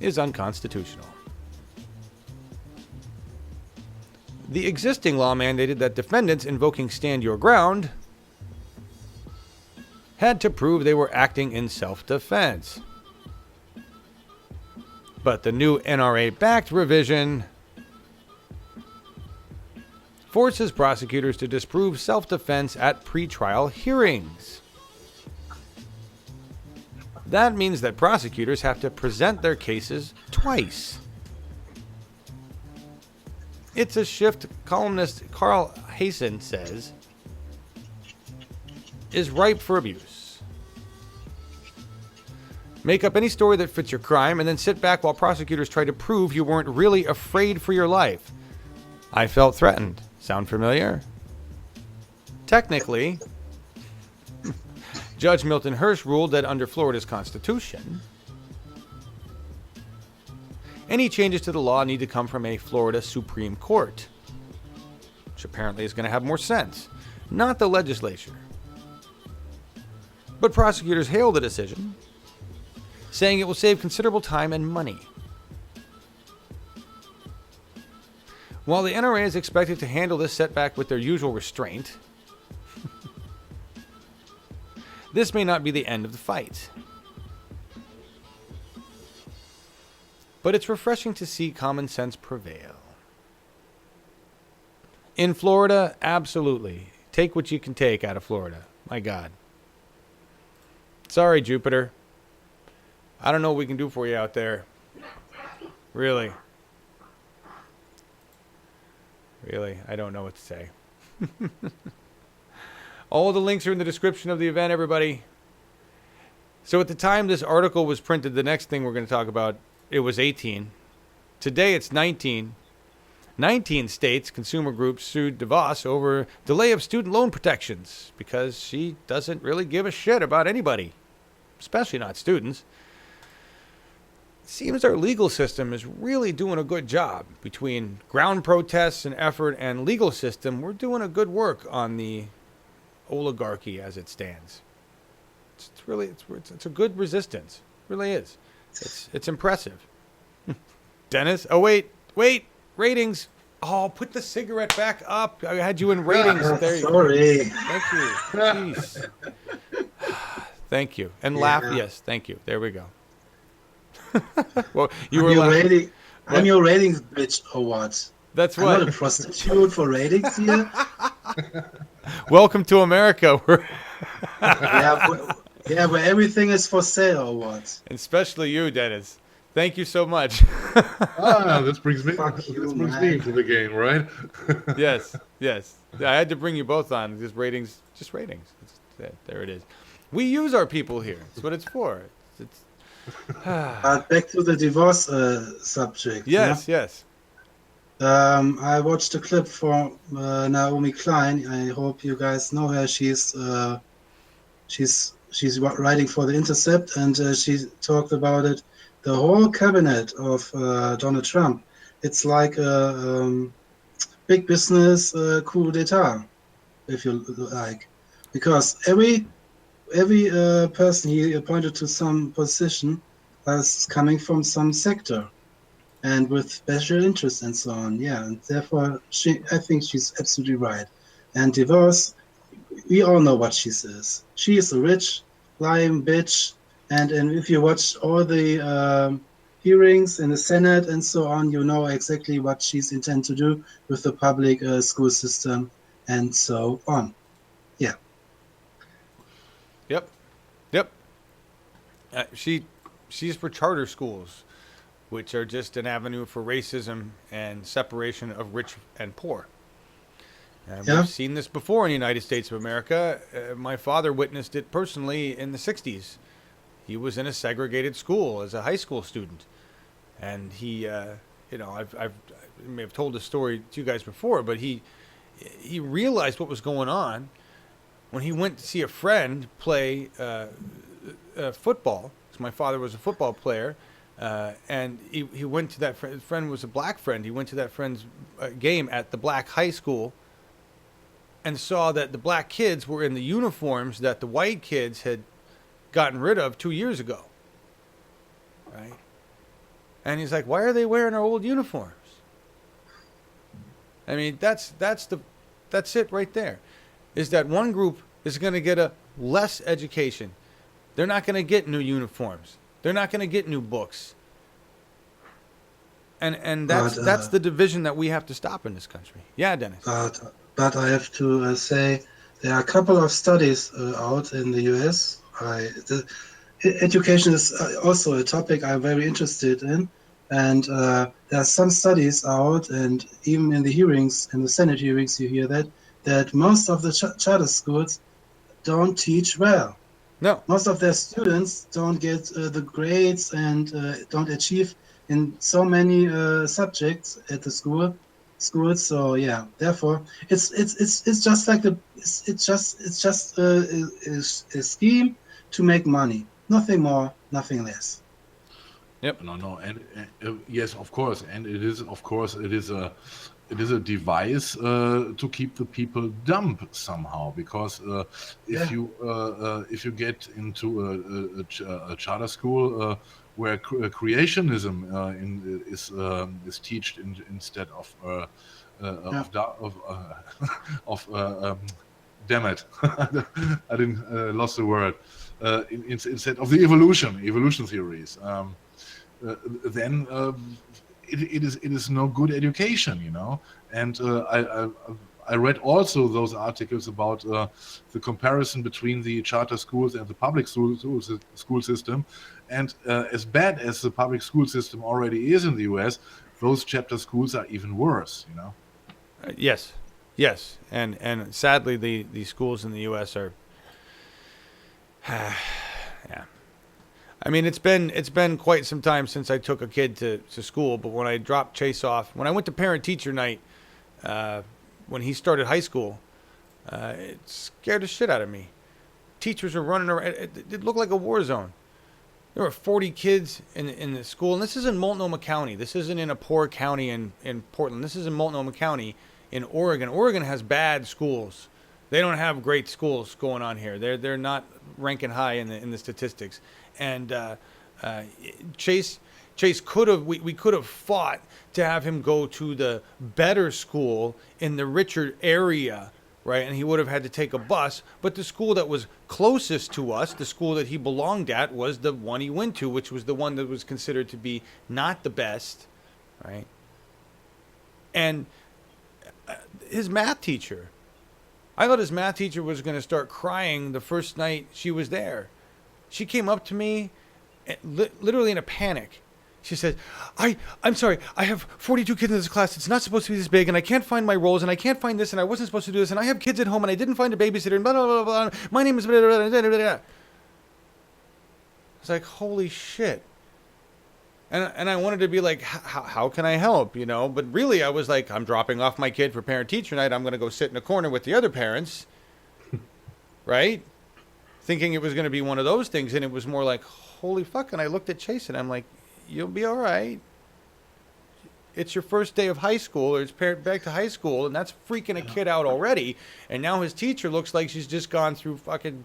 S3: is unconstitutional. The existing law mandated that defendants invoking Stand Your Ground had to prove they were acting in self-defense. But the new NRA-backed revision forces prosecutors to disprove self-defense at pretrial hearings. That means that prosecutors have to present their cases twice. It's a shift columnist Carl Hasen says is ripe for abuse. Make up any story that fits your crime and then sit back while prosecutors try to prove you weren't really afraid for your life. I felt threatened. Sound familiar? Technically, Judge Milton Hirsch ruled that under Florida's Constitution, any changes to the law need to come from a Florida Supreme Court, which apparently is going to have more sense, not the legislature. But prosecutors hailed the decision, saying it will save considerable time and money. While the NRA is expected to handle this setback with their usual restraint, this may not be the end of the fight. But it's refreshing to see common sense prevail. In Florida, absolutely. Take what you can take out of Florida. My God. Sorry, Jupiter. I don't know what we can do for you out there. Really. Really, I don't know what to say. All the links are in the description of the event, everybody. So at the time this article was printed, the next thing we're going to talk about, it was 18. Today it's 19. 19 states consumer groups sued DeVos over delay of student loan protections because she doesn't really give a shit about anybody, especially not students. It seems our legal system is really doing a good job. Between ground protests and effort and legal system, we're doing a good work on the oligarchy as it stands. It's a good resistance. It really is. It's impressive. Dennis, oh wait, ratings. Oh, put the cigarette back up. I had you in ratings. There you
S4: Sorry.
S3: Thank you. Jeez. Thank you. And laugh. Yes, thank you. There we go. Well,
S4: I'm your ratings bitch or what?
S3: That's
S4: I'm
S3: what.
S4: not a prostitute for ratings here.
S3: Welcome to America.
S4: Where everything is for sale or what?
S3: And especially you, Dennis. Thank you so much.
S5: This brings me into the game, right?
S3: Yes. I had to bring you both on. Just ratings. There it is. We use our people here. That's what it's for.
S4: Back to the divorce subject.
S3: Yes.
S4: I watched a clip from Naomi Klein. I hope you guys know her. She's writing for The Intercept, and she talked about it. The whole cabinet of Donald Trump, it's like a big business coup d'etat, if you like, because every person he appointed to some position is coming from some sector, and with special interests and so on. Yeah, and therefore I think she's absolutely right. And divorce, we all know what she says. She is a rich, lying bitch. And if you watch all the hearings in the Senate and so on, you know exactly what she's intended to do with the public school system and so on. Yeah.
S3: Yep. She's for charter schools, which are just an avenue for racism and separation of rich and poor. We've seen this before in the United States of America. My father witnessed it personally in the 60s. He was in a segregated school as a high school student, and he, I may have told this story to you guys before, but he realized what was going on when he went to see a friend play football. Because my father was a football player, and he went to that friend was a black friend. He went to that friend's game at the black high school, and saw that the black kids were in the uniforms that the white kids had gotten rid of 2 years ago, right? And he's like, why are they wearing our old uniforms? I mean, that's it right there, is that one group is going to get a less education. They're not going to get new uniforms. They're not going to get new books. And that's the division that we have to stop in this country. Yeah, Dennis.
S4: But I have to say there are a couple of studies out in the U.S. Education is also a topic I'm very interested in, and there are some studies out, and even in the hearings, in the Senate hearings, you hear that most of the charter schools don't teach well.
S3: No.
S4: Most of their students don't get the grades and don't achieve in so many subjects at the schools. So yeah, therefore it's just like it's just a scheme to make money. Nothing more, nothing less.
S3: Yep.
S5: No, and yes, of course, and it is a device to keep the people dumb somehow, because if you get into a charter school where creationism is taught instead of damn it, I didn't lost the word. Instead of the evolution theories, then it is no good education, you know. And I read also those articles about the comparison between the charter schools and the public school system, and as bad as the public school system already is in the U.S., those charter schools are even worse, you know.
S3: Yes, and sadly the schools in the U.S. are. Yeah, I mean it's been quite some time since I took a kid to school, but when I dropped Chase off, when I went to parent-teacher night, when he started high school, it scared the shit out of me. Teachers were running around. It looked like a war zone. There were 40 kids in the school, and this is in Multnomah County. This isn't in a poor county in Portland. This is in Multnomah County in Oregon. Oregon has bad schools. They don't have great schools going on here. They're not ranking high in the statistics. And Chase could have we could have fought to have him go to the better school in the richer area, right? And he would have had to take a bus. But the school that was closest to us, the school that he belonged at, was the one he went to, which was the one that was considered to be not the best, right? And his math teacher, I thought his math teacher was going to start crying the first night she was there. She came up to me, literally in a panic. She said, I'm sorry, I have 42 kids in this class. It's not supposed to be this big, and I can't find my roles, and I can't find this, and I wasn't supposed to do this, and I have kids at home, and I didn't find a babysitter, and blah, blah, blah, blah. My name is blah, blah, blah, blah, blah, blah. It's like, holy shit. And I wanted to be like, how can I help, you know? But really, I was like, I'm dropping off my kid for parent-teacher night. I'm going to go sit in a corner with the other parents, right? Thinking it was going to be one of those things, and it was more like, holy fuck. And I looked at Chase, and I'm like, you'll be all right. It's your first day of high school, or it's back to high school, and that's freaking a kid out already. And now his teacher looks like she's just gone through fucking,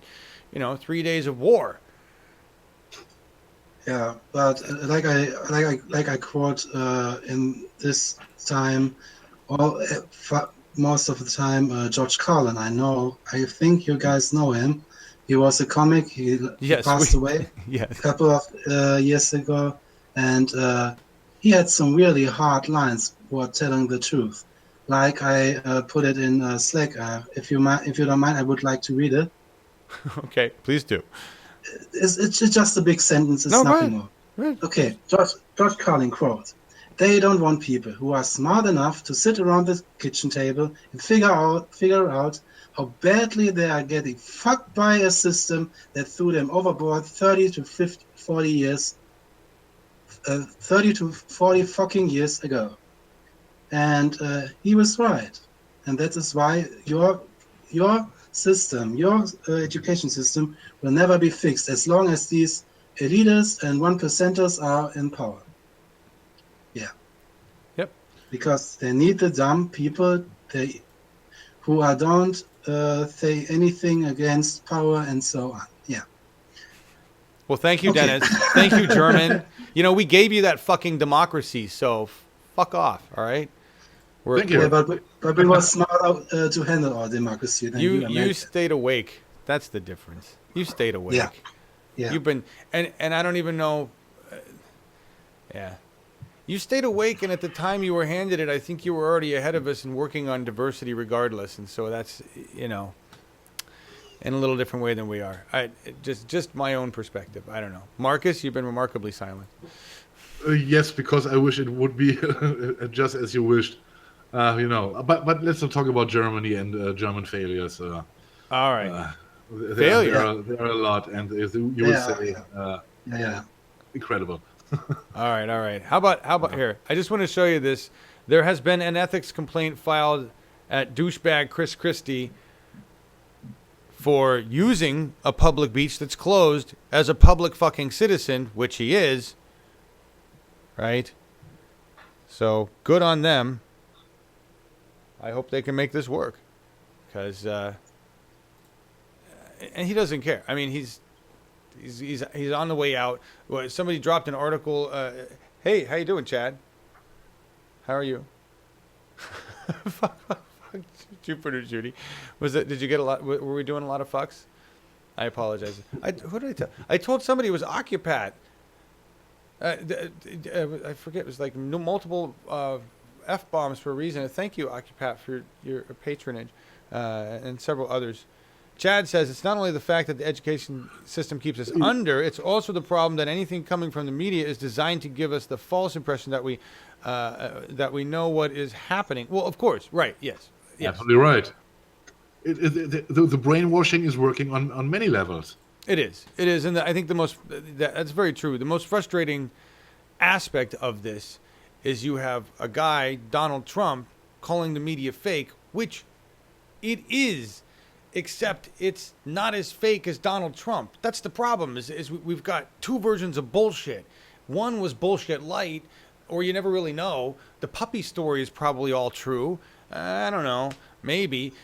S3: 3 days of war.
S4: Yeah, but like I quote in this time, most of the time, George Carlin. I think you guys know him. He was a comic. He passed away a couple of years ago, and he had some really hard lines for telling the truth. Like I put it in Slack. If you don't mind, I would like to read it.
S3: Okay, please do.
S4: It's just a big sentence. It's nothing more.
S3: Right.
S4: Okay, George Carlin quote: "They don't want people who are smart enough to sit around the kitchen table and figure out how badly they are getting fucked by a system that threw them overboard 30 to 40 fucking years ago." And he was right. And that is why your system, your education system will never be fixed as long as these elitists and 1%ers are in power. Yeah.
S3: Yep.
S4: Because they need the dumb people who don't say anything against power and so on. Yeah.
S3: Well, thank you, Dennis. Thank you, German. We gave you that fucking democracy, so fuck off, all right?
S5: Thank you.
S4: Yeah, but we were smart to handle our democracy.
S3: You stayed awake. That's the difference. You stayed awake. Yeah. You've been, and I don't even know. Yeah. You stayed awake, and at the time you were handed it, I think you were already ahead of us and working on diversity regardless. And so that's, in a little different way than we are. Just my own perspective. I don't know. Marcus, you've been remarkably silent.
S5: Yes, because I wish it would be just as you wished. But let's not talk about Germany and German failures.
S3: All right.
S5: There are a lot, and you would say incredible.
S3: All right. How about here? I just want to show you this. There has been an ethics complaint filed at douchebag Chris Christie for using a public beach that's closed as a public fucking citizen, which he is. Right? So good on them. I hope they can make this work, because and he doesn't care. I mean, he's on the way out. Well, somebody dropped an article. Hey, how you doing, Chad? How are you? Fuck, Jupiter Judy. Did you get a lot? Were we doing a lot of fucks? I apologize. Who did I tell? I told somebody it was Occupat. I forget. It was like multiple F-bombs for a reason. Thank you, Occupat, for your patronage, and several others. Chad says it's not only the fact that the education system keeps us under, it's also the problem that anything coming from the media is designed to give us the false impression that we know what is happening. Well, of course, right? Yes.
S5: Absolutely right. The brainwashing is working on many levels.
S3: It is, and I think that's very true. The most frustrating aspect of this is you have a guy, Donald Trump, calling the media fake, which it is. Except it's not as fake as Donald Trump. That's the problem, is we've got two versions of bullshit. One was bullshit light, or you never really know. The puppy story is probably all true. I don't know. Maybe.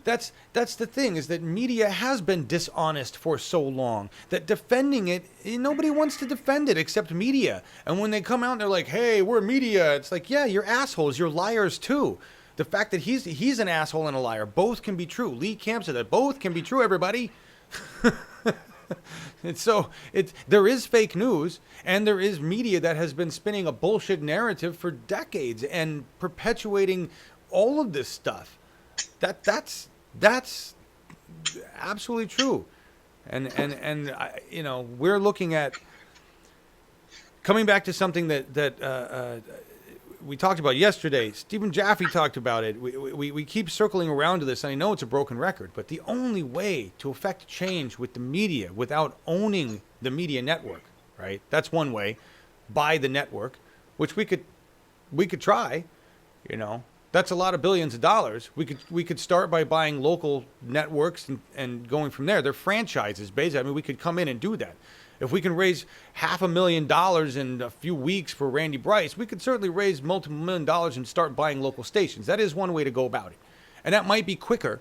S3: That's the thing, is that media has been dishonest for so long that defending it, nobody wants to defend it except media. And when they come out and they're like, hey, we're media, it's like, yeah, you're assholes. You're liars too. The fact that he's an asshole and a liar, both can be true. Lee Camp said that both can be true, everybody. And so there is fake news, and there is media that has been spinning a bullshit narrative for decades and perpetuating all of this stuff. That's absolutely true. And we're looking at coming back to something that we talked about yesterday. Stephen Jaffe talked about it. We keep circling around to this, and I know it's a broken record, but the only way to affect change with the media without owning the media network, right? That's one way. Buy the network, which we could try, That's a lot of billions of dollars. We could start by buying local networks and going from there. They're franchises, basically. I mean, we could come in and do that. If we can raise $500,000 in a few weeks for Randy Bryce, we could certainly raise multiple $1 million and start buying local stations. That is one way to go about it. And that might be quicker,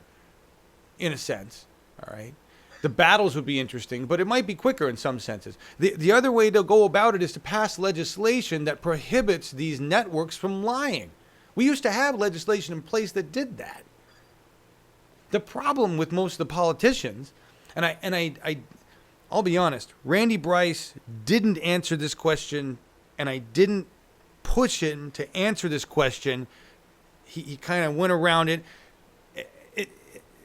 S3: in a sense. All right. The battles would be interesting, but it might be quicker in some senses. The other way to go about it is to pass legislation that prohibits these networks from lying. We used to have legislation in place that did that. The problem with most of the politicians, I'll be honest, Randy Bryce didn't answer this question, and I didn't push him to answer this question. He kind of went around it.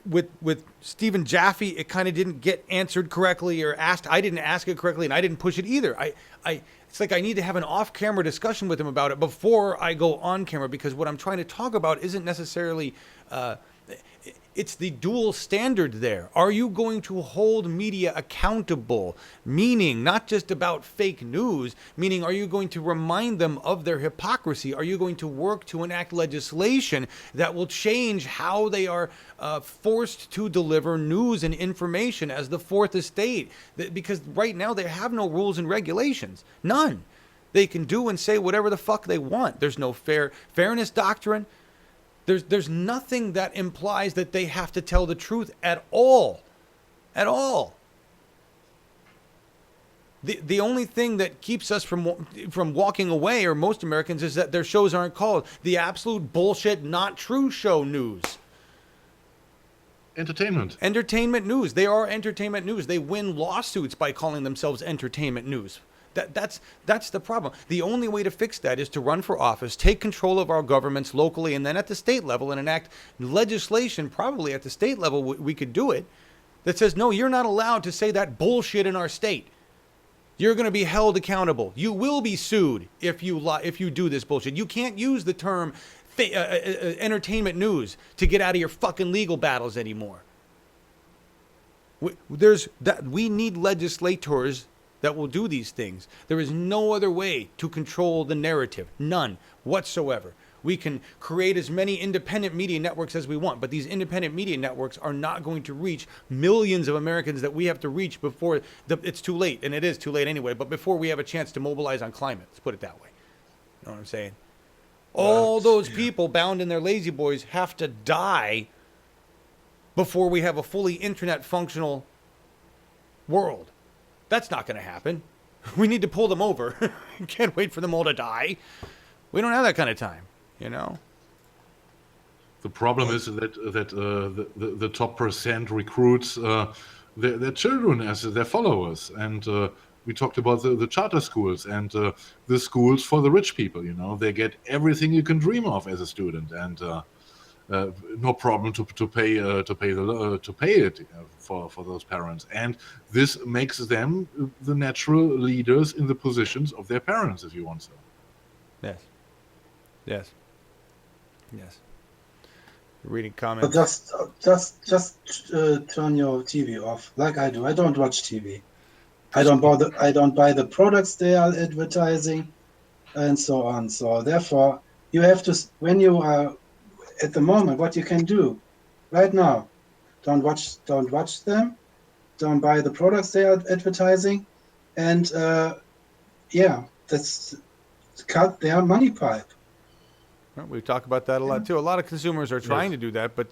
S3: With Stephen Jaffe, it kind of didn't get answered correctly or asked. I didn't ask it correctly, and I didn't push it either. It's like I need to have an off-camera discussion with him about it before I go on camera, because what I'm trying to talk about isn't necessarily... it's the dual standard there. Are you going to hold media accountable? Meaning, not just about fake news, meaning are you going to remind them of their hypocrisy? Are you going to work to enact legislation that will change how they are forced to deliver news and information as the fourth estate? Because right now they have no rules and regulations. None. They can do and say whatever the fuck they want. There's no fairness doctrine. There's nothing that implies that they have to tell the truth at all. At all. The only thing that keeps us from walking away, or most Americans, is that their shows aren't called the absolute bullshit, not true show news. Entertainment news. They are entertainment news. They win lawsuits by calling themselves entertainment news. That's the problem. The only way to fix that is to run for office, take control of our governments locally, and then at the state level, and enact legislation. Probably at the state level, we could do it. That says, no, you're not allowed to say that bullshit in our state. You're going to be held accountable. You will be sued if you do this bullshit. You can't use the term entertainment news to get out of your fucking legal battles anymore. We need legislators that will do these things. There is no other way to control the narrative. None whatsoever. We can create as many independent media networks as we want, but these independent media networks are not going to reach millions of Americans that we have to reach before it's too late, and it is too late anyway, but before we have a chance to mobilize on climate. Let's put it that way. You know what I'm saying? All those people bound in their lazy boys have to die before we have a fully internet functional world. That's not going to happen. We need to pull them over. Can't wait for them all to die. We don't have that kind of time, you know?
S5: The problem is that the top percent recruits their children as their followers. And we talked about the charter schools and the schools for the rich people, you know? They get everything you can dream of as a student. And no problem to pay it for those parents, and this makes them the natural leaders in the positions of their parents, if you want so.
S3: Yes. Reading comments.
S4: But just turn your TV off, like I do. I don't watch TV. I don't buy the products they are advertising, and so on. So therefore, you have to, when you are at the moment, what you can do right now, don't watch them, don't buy the products they are advertising, and that's cut their money pipe.
S3: Well, we talk about that a lot too. A lot of consumers are trying to do that, but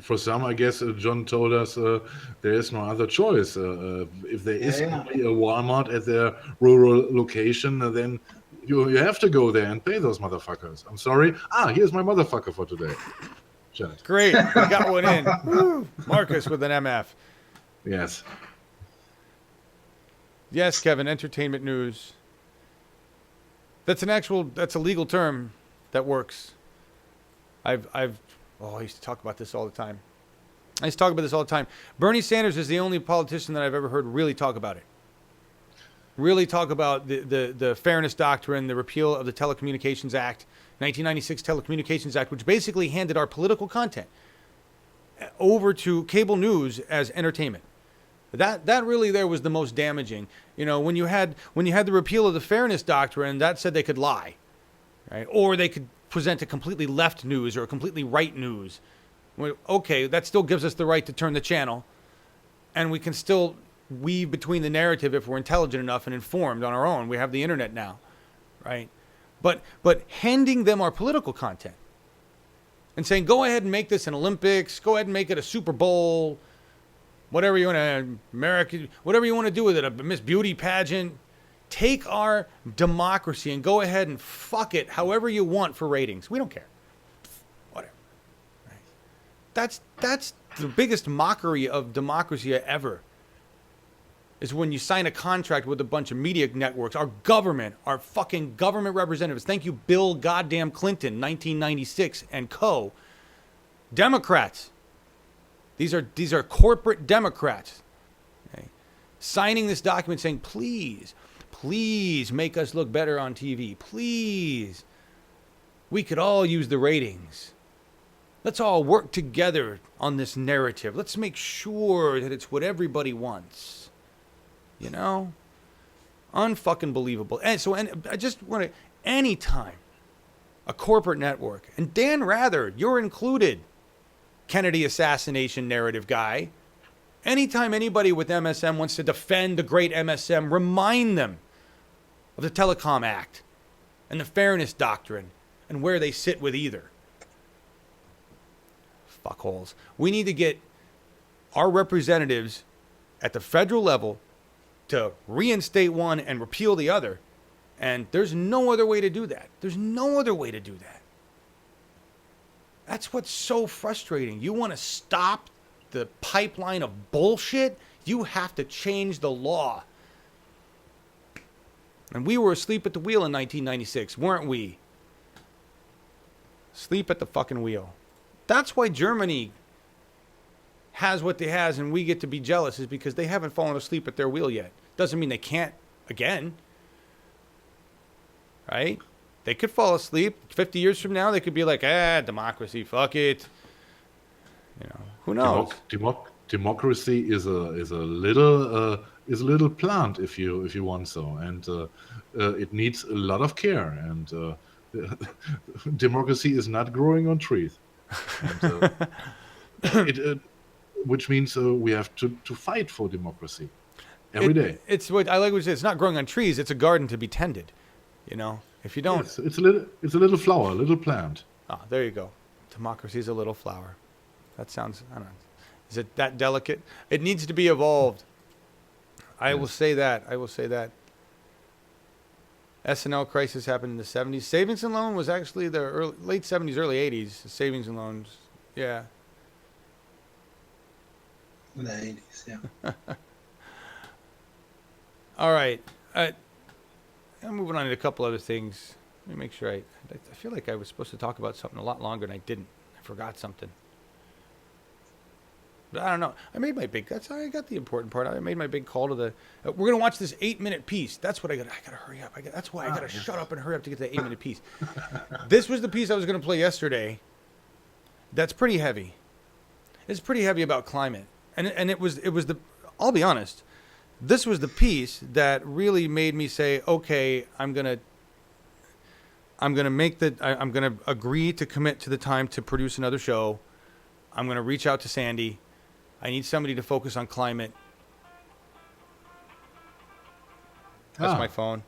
S5: for some, I guess John told us there is no other choice. If there is only a Walmart at their rural location, then you have to go there and pay those motherfuckers. I'm sorry. Here's my motherfucker for today. Janet.
S3: Great. We got one in. Woo. Markus with an MF.
S5: Yes.
S3: Yes, Kevin, entertainment news. That's a legal term that works. I used to talk about this all the time. Bernie Sanders is the only politician that I've ever heard really talk about it. Really talk about the fairness doctrine, the repeal of the Telecommunications Act, 1996 Telecommunications Act, which basically handed our political content over to cable news as entertainment. That really there was the most damaging. You know, when you had the repeal of the fairness doctrine, that said they could lie, right? Or they could present a completely left news or a completely right news. Well, okay, that still gives us the right to turn the channel, and we can still weave between the narrative if we're intelligent enough and informed on our own. We have the internet now, right? But handing them our political content and saying, go ahead and make this an Olympics, go ahead and make it a Super Bowl, whatever you want to do with it, a Miss Beauty pageant. Take our democracy and go ahead and fuck it however you want for ratings. We don't care. Whatever. Right? That's the biggest mockery of democracy ever. Is when you sign a contract with a bunch of media networks, our fucking government representatives. Thank you, Bill goddamn Clinton, 1996 and co. Democrats. These are corporate Democrats. Okay? Signing this document saying, please make us look better on TV. Please. We could all use the ratings. Let's all work together on this narrative. Let's make sure that it's what everybody wants. You know? Unfucking believable. And I just want to, anytime a corporate network, and Dan Rather, you're included, Kennedy assassination narrative guy, anytime anybody with MSM wants to defend the great MSM, remind them of the Telecom Act and the Fairness Doctrine and where they sit with either. Fuckholes. We need to get our representatives at the federal level to reinstate one and repeal the other. And there's no other way to do that. That's what's so frustrating. You want to stop the pipeline of bullshit? You have to change the law. And we were asleep at the wheel in 1996, weren't we? Sleep at the fucking wheel. That's why Germany has what they has and we get to be jealous, is because they haven't fallen asleep at their wheel yet. Doesn't mean they can't again. Right? They could fall asleep. 50 years from now, they could be like, democracy, fuck it. You know, who knows?
S5: Democracy is a little plant, if you want so, and it needs a lot of care. And democracy is not growing on trees, and, which means we have to fight for democracy every day.
S3: It's what I like. What you say. It's not growing on trees. It's a garden to be tended. You know, if you don't,
S5: yes, it's a little flower, a little plant.
S3: Oh, there you go. Democracy is a little flower. That sounds, I don't know. Is it that delicate? It needs to be evolved. I will say that. S&L crisis happened in the 70s. Savings and loan was actually the late 70s, early 80s. Savings and loans. Yeah.
S4: In the 80s, yeah.
S3: All right. I'm moving on to a couple other things. Let me make sure I feel like I was supposed to talk about something a lot longer and I didn't. I forgot something. But I don't know. I made my big. That's how I got the important part. I made my big call to the. We're gonna watch this 8-minute piece. That's what I got. I gotta hurry up. That's why I gotta shut up and hurry up to get to the 8-minute piece. This was the piece I was gonna play yesterday. That's pretty heavy. It's pretty heavy about climate, and it was the. I'll be honest. This was the piece that really made me say, okay, I'm gonna agree to commit to the time to produce another show. I'm gonna reach out to Sandy. I need somebody to focus on climate. That's my phone.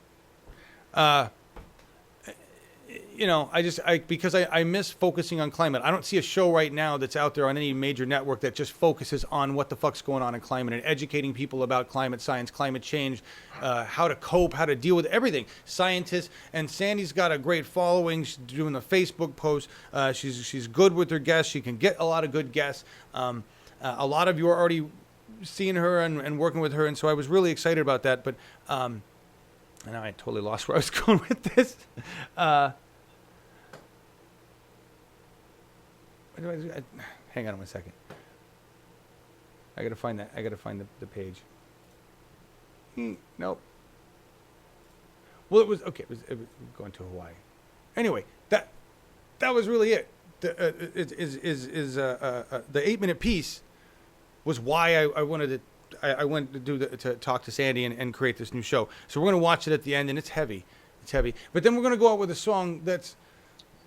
S3: You know, because I miss focusing on climate. I don't see a show right now that's out there on any major network that just focuses on what the fuck's going on in climate and educating people about climate science, climate change, how to cope, how to deal with everything. Scientists, and Sandy's got a great following. She's doing the Facebook posts. She's good with her guests. She can get a lot of good guests. A lot of you are already seeing her and working with her, and so I was really excited about that. But and now I totally lost where I was going with this. Hang on one second. I gotta find that. I gotta find the page. Nope. Well, it was okay. It was going to Hawaii. Anyway, that was really it. The 8-minute piece was why I wanted to. I went to talk to Sandy and create this new show. So we're gonna watch it at the end, and it's heavy. It's heavy. But then we're gonna go out with a song that's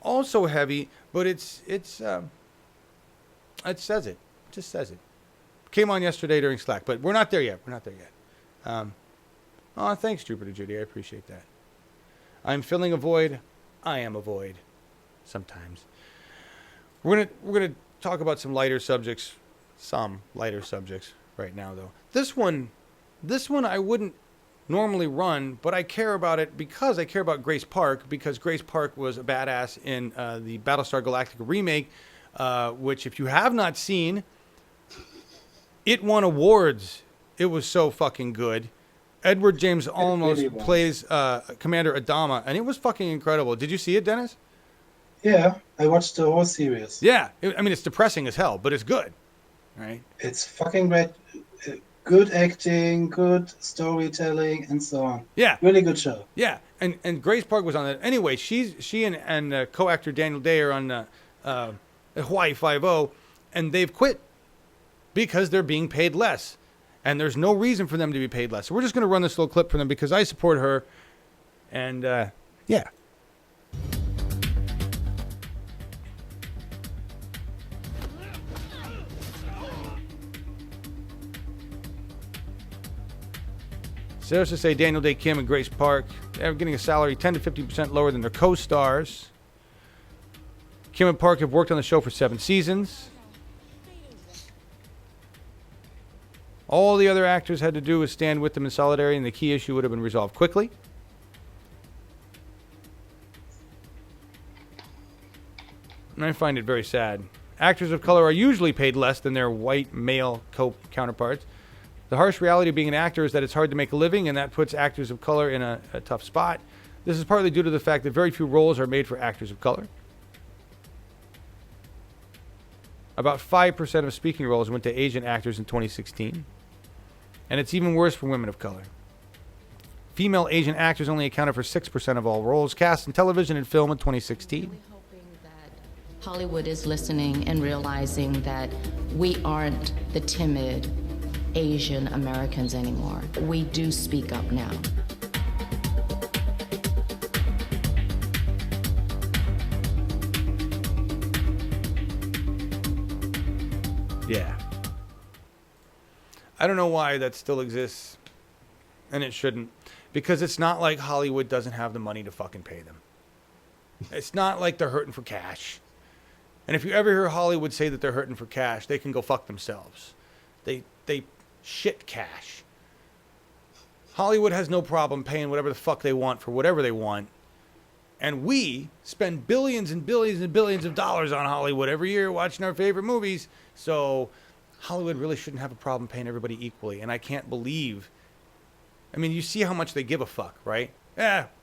S3: also heavy, but it says it. It just says it. Came on yesterday during Slack, but we're not there yet. Thanks, Jupiter Judy. I appreciate that. I'm filling a void. I am a void. Sometimes. We're gonna talk about some lighter subjects right now, though. This one I wouldn't normally run, but I care about it because I care about Grace Park, because Grace Park was a badass in the Battlestar Galactica remake, which if you have not seen, it won awards. It was so fucking good. Edward James Olmos plays Commander Adama, and it was fucking incredible. Did you see it, Dennis?
S4: Yeah, I watched the whole series.
S3: Yeah, it's depressing as hell, but it's good, right?
S4: It's fucking great. Good acting, good storytelling, and so on.
S3: Yeah.
S4: Really good show.
S3: Yeah, and Grace Park was on that. Anyway, she and co-actor Daniel Day are on Hawaii Five-0, and they've quit because they're being paid less. And there's no reason for them to be paid less. So we're just going to run this little clip for them because I support her. And, yeah. So let's just say Daniel Day Kim and Grace Park, they're getting a salary 10 to 50% lower than their co-stars. Kim and Park have worked on the show for 7 seasons. All the other actors had to do was stand with them in solidarity, and the key issue would have been resolved quickly. And I find it very sad. Actors of color are usually paid less than their white male counterparts. The harsh reality of being an actor is that it's hard to make a living, and that puts actors of color in a tough spot. This is partly due to the fact that very few roles are made for actors of color. About 5% of speaking roles went to Asian actors in 2016. And it's even worse for women of color. Female Asian actors only accounted for 6% of all roles cast in television and film in 2016.
S6: Really hoping that Hollywood is listening and realizing that we aren't the timid Asian Americans anymore. We do speak up now.
S3: Yeah. I don't know why that still exists, and it shouldn't, because it's not like Hollywood doesn't have the money to fucking pay them. It's not like they're hurting for cash. And if you ever hear Hollywood say that they're hurting for cash, they can go fuck themselves. They shit cash. Hollywood has no problem paying whatever the fuck they want for whatever they want. And we spend billions and billions and billions of dollars on Hollywood every year watching our favorite movies. So Hollywood really shouldn't have a problem paying everybody equally. And I can't believe, I mean, you see how much they give a fuck, right?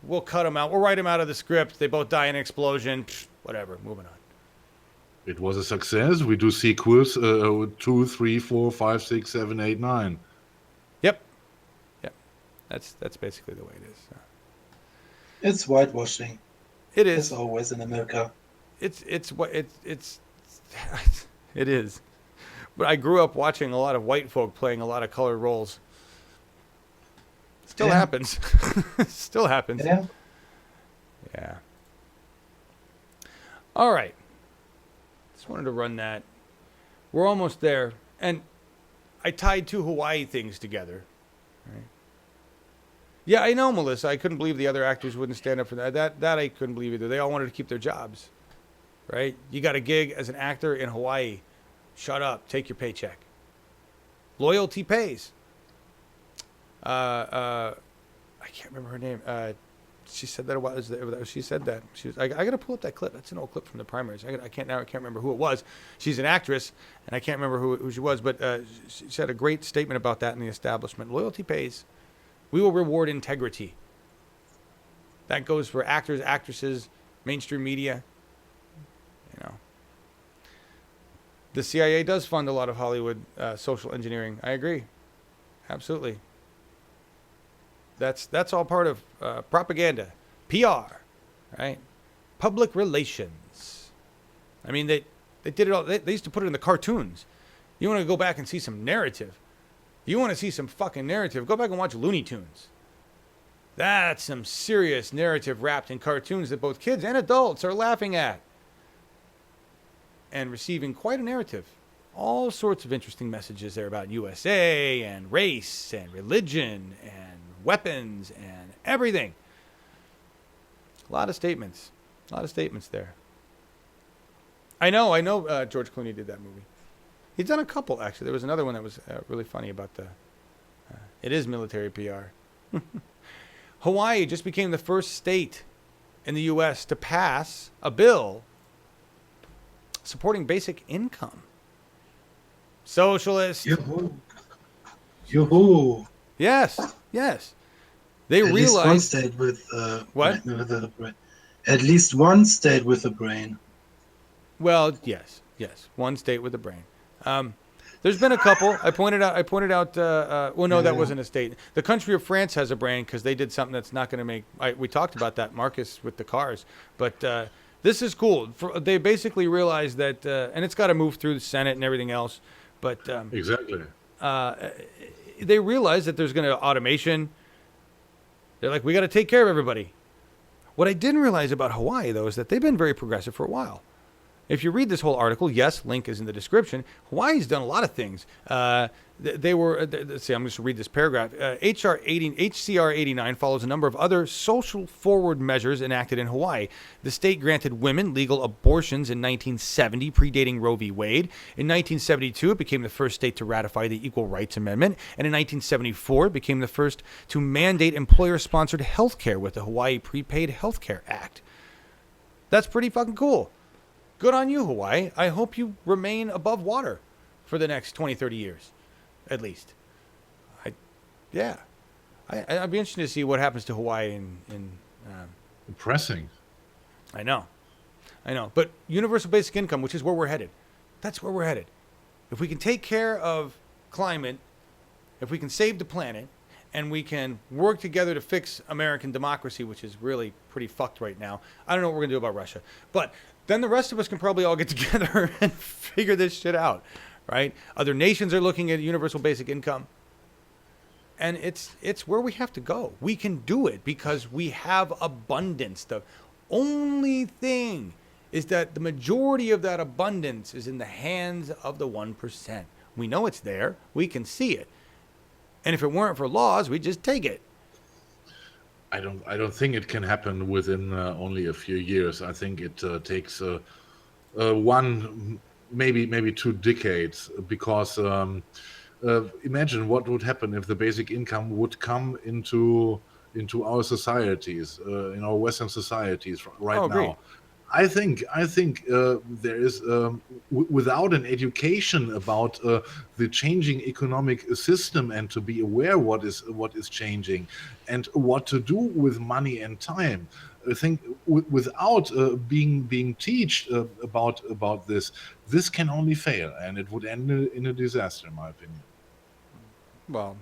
S3: We'll cut them out. We'll write them out of the script. They both die in an explosion. Pfft, whatever, moving on.
S5: It was a success. We do sequels 2, 3, 4, 5, 6, 7, 8, 9.
S3: Yep. That's basically the way it is.
S4: It's whitewashing.
S3: It is.
S4: As always in America.
S3: It is. But I grew up watching a lot of white folk playing a lot of colored roles. Still happens. Still happens. Yeah. All right. Just wanted to run that. We're almost there. And I tied two Hawaii things together. Right? Yeah, I know, Melissa. I couldn't believe the other actors wouldn't stand up for that. That I couldn't believe either. They all wanted to keep their jobs. Right? You got a gig as an actor in Hawaii. Shut up. Take your paycheck. Loyalty pays. I can't remember her name. She said that a while. She said that. I got to pull up that clip. That's an old clip from the primaries. I can't remember who it was. She's an actress, and I can't remember who she was. But she had a great statement about that in the establishment. Loyalty pays. We will reward integrity. That goes for actors, actresses, mainstream media. You know, the CIA does fund a lot of Hollywood social engineering. I agree, absolutely. That's all part of propaganda, PR, right? Public relations. I mean, they did it all. They used to put it in the cartoons. You want to go back and see some narrative? You want to see some fucking narrative? Go back and watch Looney Tunes. That's some serious narrative wrapped in cartoons that both kids and adults are laughing at and receiving quite a narrative. All sorts of interesting messages there about USA and race and religion and weapons and everything. A lot of statements there. I know George Clooney did that movie. He's done a couple, actually. There was another one that was really funny about it is military PR. Hawaii just became the first state in the U.S. to pass a bill supporting basic income. Socialist.
S4: Yoo-hoo.
S3: Yes. They
S4: At
S3: realized.
S4: Least one state with
S3: what?
S4: At least one state with a brain.
S3: Well, yes, one state with a brain. There's been a couple. I pointed out. Well, no, that wasn't a state. The country of France has a brain because they did something that's not going to make. We talked about that, Markus, with the cars. But this is cool. They basically realized that, and it's got to move through the Senate and everything else. But
S5: Exactly.
S3: They realized that there's going to automation. They're like, we got to take care of everybody. What I didn't realize about Hawaii, though, is that they've been very progressive for a while. If you read this whole article, yes, link is in the description. Hawaii's done a lot of things. They were, let's see, I'm just going to read this paragraph. HCR 89 follows a number of other social forward measures enacted in Hawaii. The state granted women legal abortions in 1970, predating Roe v. Wade. In 1972, it became the first state to ratify the Equal Rights Amendment. And in 1974, it became the first to mandate employer-sponsored health care with the Hawaii Prepaid Health Care Act. That's pretty fucking cool. Good on you, Hawaii. I hope you remain above water for the next 20, 30 years, at least. Yeah. I'd be interested to see what happens to Hawaii
S5: Impressing.
S3: I know. But universal basic income, which is where we're headed. That's where we're headed. If we can take care of climate, if we can save the planet, and we can work together to fix American democracy, which is really pretty fucked right now. I don't know what we're going to do about Russia. But then the rest of us can probably all get together and figure this shit out, right? Other nations are looking at universal basic income. And it's where we have to go. We can do it because we have abundance. The only thing is that the majority of that abundance is in the hands of the 1%. We know it's there. We can see it. And if it weren't for laws, we'd just take it.
S5: I don't think it can happen within only a few years. I think it takes one, maybe 2 decades, because imagine what would happen if the basic income would come into our societies, in our Western societies right now. I think there is without an education about the changing economic system and to be aware what is changing and what to do with money and time. I think without being taught about this can only fail, and it would end in a disaster, in my opinion.
S3: Well,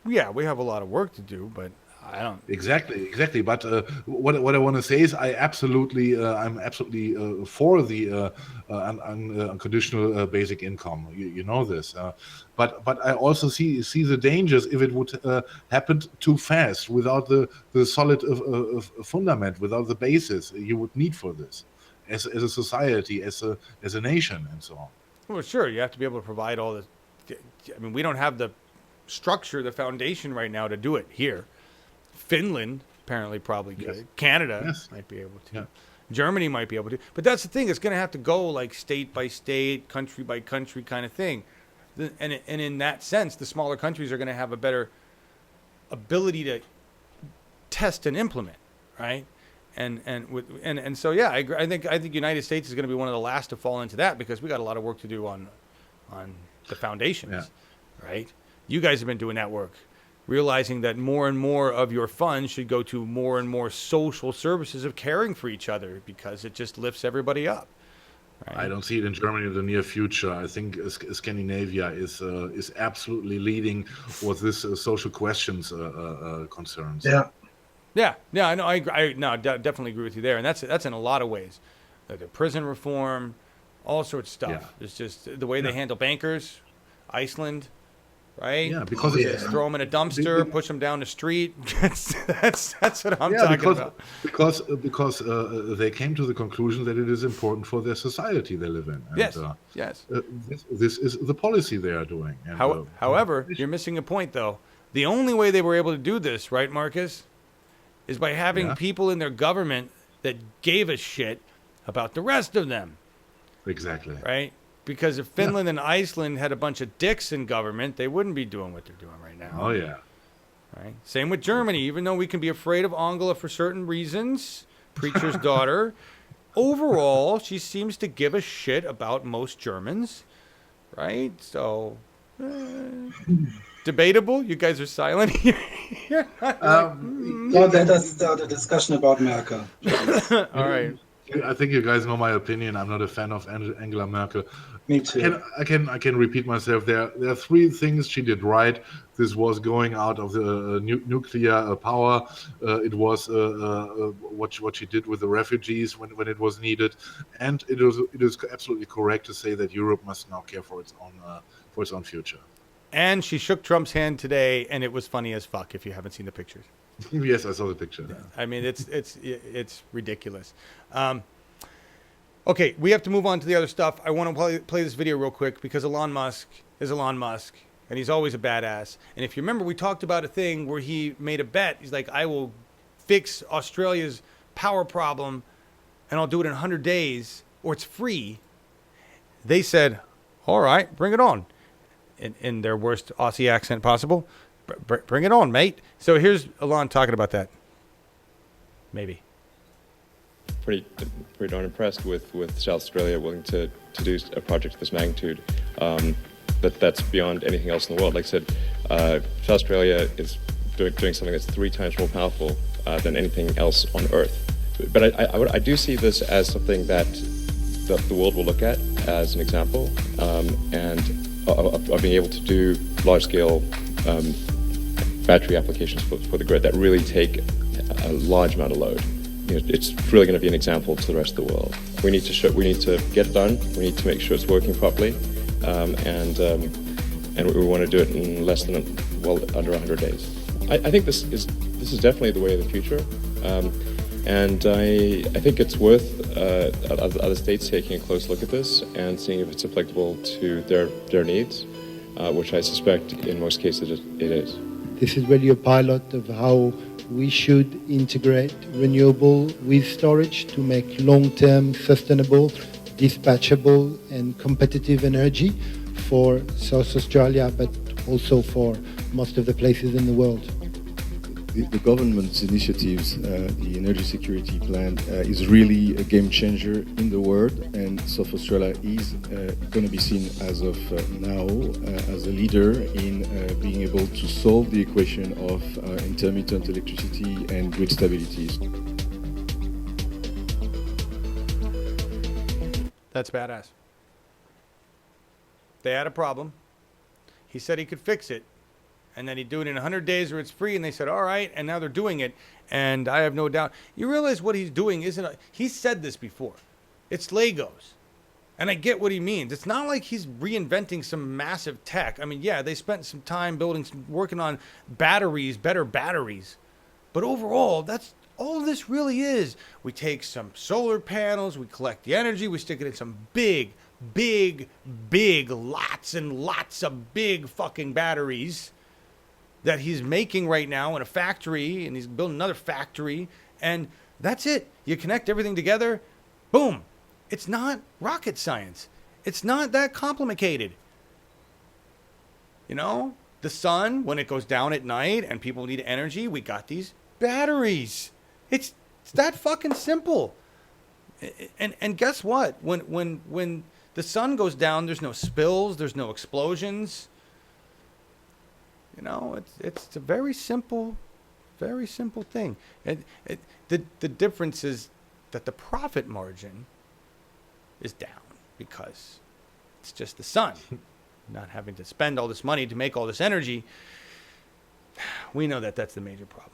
S3: yeah, we have a lot of work to do, but I don't
S5: exactly. But what I want to say is, I'm absolutely for the unconditional basic income. You know this, but I also see the dangers if it would happen too fast without the solid fundament, without the basis you would need for this as a society, as a nation, and so on.
S3: Well, sure, you have to be able to provide all the. I mean, we don't have the structure, the foundation right now to do it here. Finland apparently probably could. Yes. Canada might be able to. Yeah. Germany might be able to. But that's the thing. It's going to have to go like state by state, country by country kind of thing. And in that sense, the smaller countries are going to have a better ability to test and implement, right? And so yeah, I agree. I think United States is going to be one of the last to fall into that because we got a lot of work to do on the foundations, right? You guys have been doing that work, realizing that more and more of your funds should go to more and more social services of caring for each other because it just lifts everybody up. Right?
S5: I don't see it in Germany in the near future. I think Scandinavia is absolutely leading with this social questions concerns.
S3: Yeah. I know. I definitely agree with you there, and that's in a lot of ways. The prison reform, all sorts of stuff. Yeah. It's just the way they handle bankers, Iceland. Right?
S5: Yeah, because
S3: just throw them in a dumpster, push them down the street. that's what I'm talking about.
S5: Because they came to the conclusion that it is important for their society they live in. And,
S3: yes.
S5: This is the policy they are doing. And,
S3: however, you're missing a point, though. The only way they were able to do this, right, Marcus, is by having people in their government that gave a shit about the rest of them.
S5: Exactly.
S3: Right? Because if Finland and Iceland had a bunch of dicks in government, they wouldn't be doing what they're doing right now.
S5: Oh, yeah.
S3: Right? Same with Germany. Even though we can be afraid of Angela for certain reasons, preacher's daughter, overall, she seems to give a shit about most Germans. Right? So, debatable. You guys are silent here.
S4: Let us start a discussion about Merkel.
S3: All right.
S5: I think you guys know my opinion. I'm not a fan of Angela Merkel.
S4: Me too.
S5: I can repeat myself. There are 3 things she did right. This was going out of the nuclear power. It was what she did with the refugees when it was needed, and it is absolutely correct to say that Europe must now care for its own future.
S3: And she shook Trump's hand today, and it was funny as fuck. If you haven't seen the pictures.
S5: Yes, I saw the picture.
S3: Yeah. I mean, it's ridiculous. Okay, we have to move on to the other stuff. I want to play this video real quick because Elon Musk is Elon Musk, and he's always a badass. And if you remember, we talked about a thing where he made a bet. He's like, I will fix Australia's power problem, and I'll do it in 100 days, or it's free. They said, all right, bring it on. In their worst Aussie accent possible. Bring it on, mate. So here's Elon talking about that. Maybe.
S7: Pretty darn impressed with South Australia willing to do a project of this magnitude. That's beyond anything else in the world. Like I said, South Australia is doing something that's 3 times more powerful than anything else on Earth. But I do see this as something that the world will look at as an example, and of being able to do large-scale battery applications for the grid that really take a large amount of load. It's really going to be an example to the rest of the world. We need to get it done. We need to make sure it's working properly, and we want to do it in less than under 100 days. I think this is definitely the way of the future, and I think it's worth other states taking a close look at this and seeing if it's applicable to their needs, which I suspect in most cases it is.
S8: This is really a pilot of how we should integrate renewable with storage to make long-term, sustainable, dispatchable and competitive energy for South Australia, but also for most of the places in the world.
S9: The government's initiatives, the Energy Security Plan, is really a game changer in the world, and South Australia is going to be seen as of now as a leader in being able to solve the equation of intermittent electricity and grid stability.
S3: That's badass. They had a problem. He said he could fix it. And then he'd do it in 100 days or it's free. And they said, all right. And now they're doing it. And I have no doubt. You realize what he's doing isn't... He's said this before. It's Legos. And I get what he means. It's not like he's reinventing some massive tech. I mean, yeah, they spent some time working on batteries, better batteries. But overall, that's all this really is. We take some solar panels. We collect the energy. We stick it in some big, lots and lots of big fucking batteries that he's making right now in a factory, and he's building another factory, and that's it. You connect everything together, boom. It's not rocket science. It's not that complicated. You know, the sun, when it goes down at night and people need energy, we got these batteries. It's that fucking simple. And guess what? When the sun goes down, there's no spills, there's no explosions. You know, it's a very simple thing. The difference is that the profit margin is down because it's just the sun. Not having to spend all this money to make all this energy. We know that that's the major problem.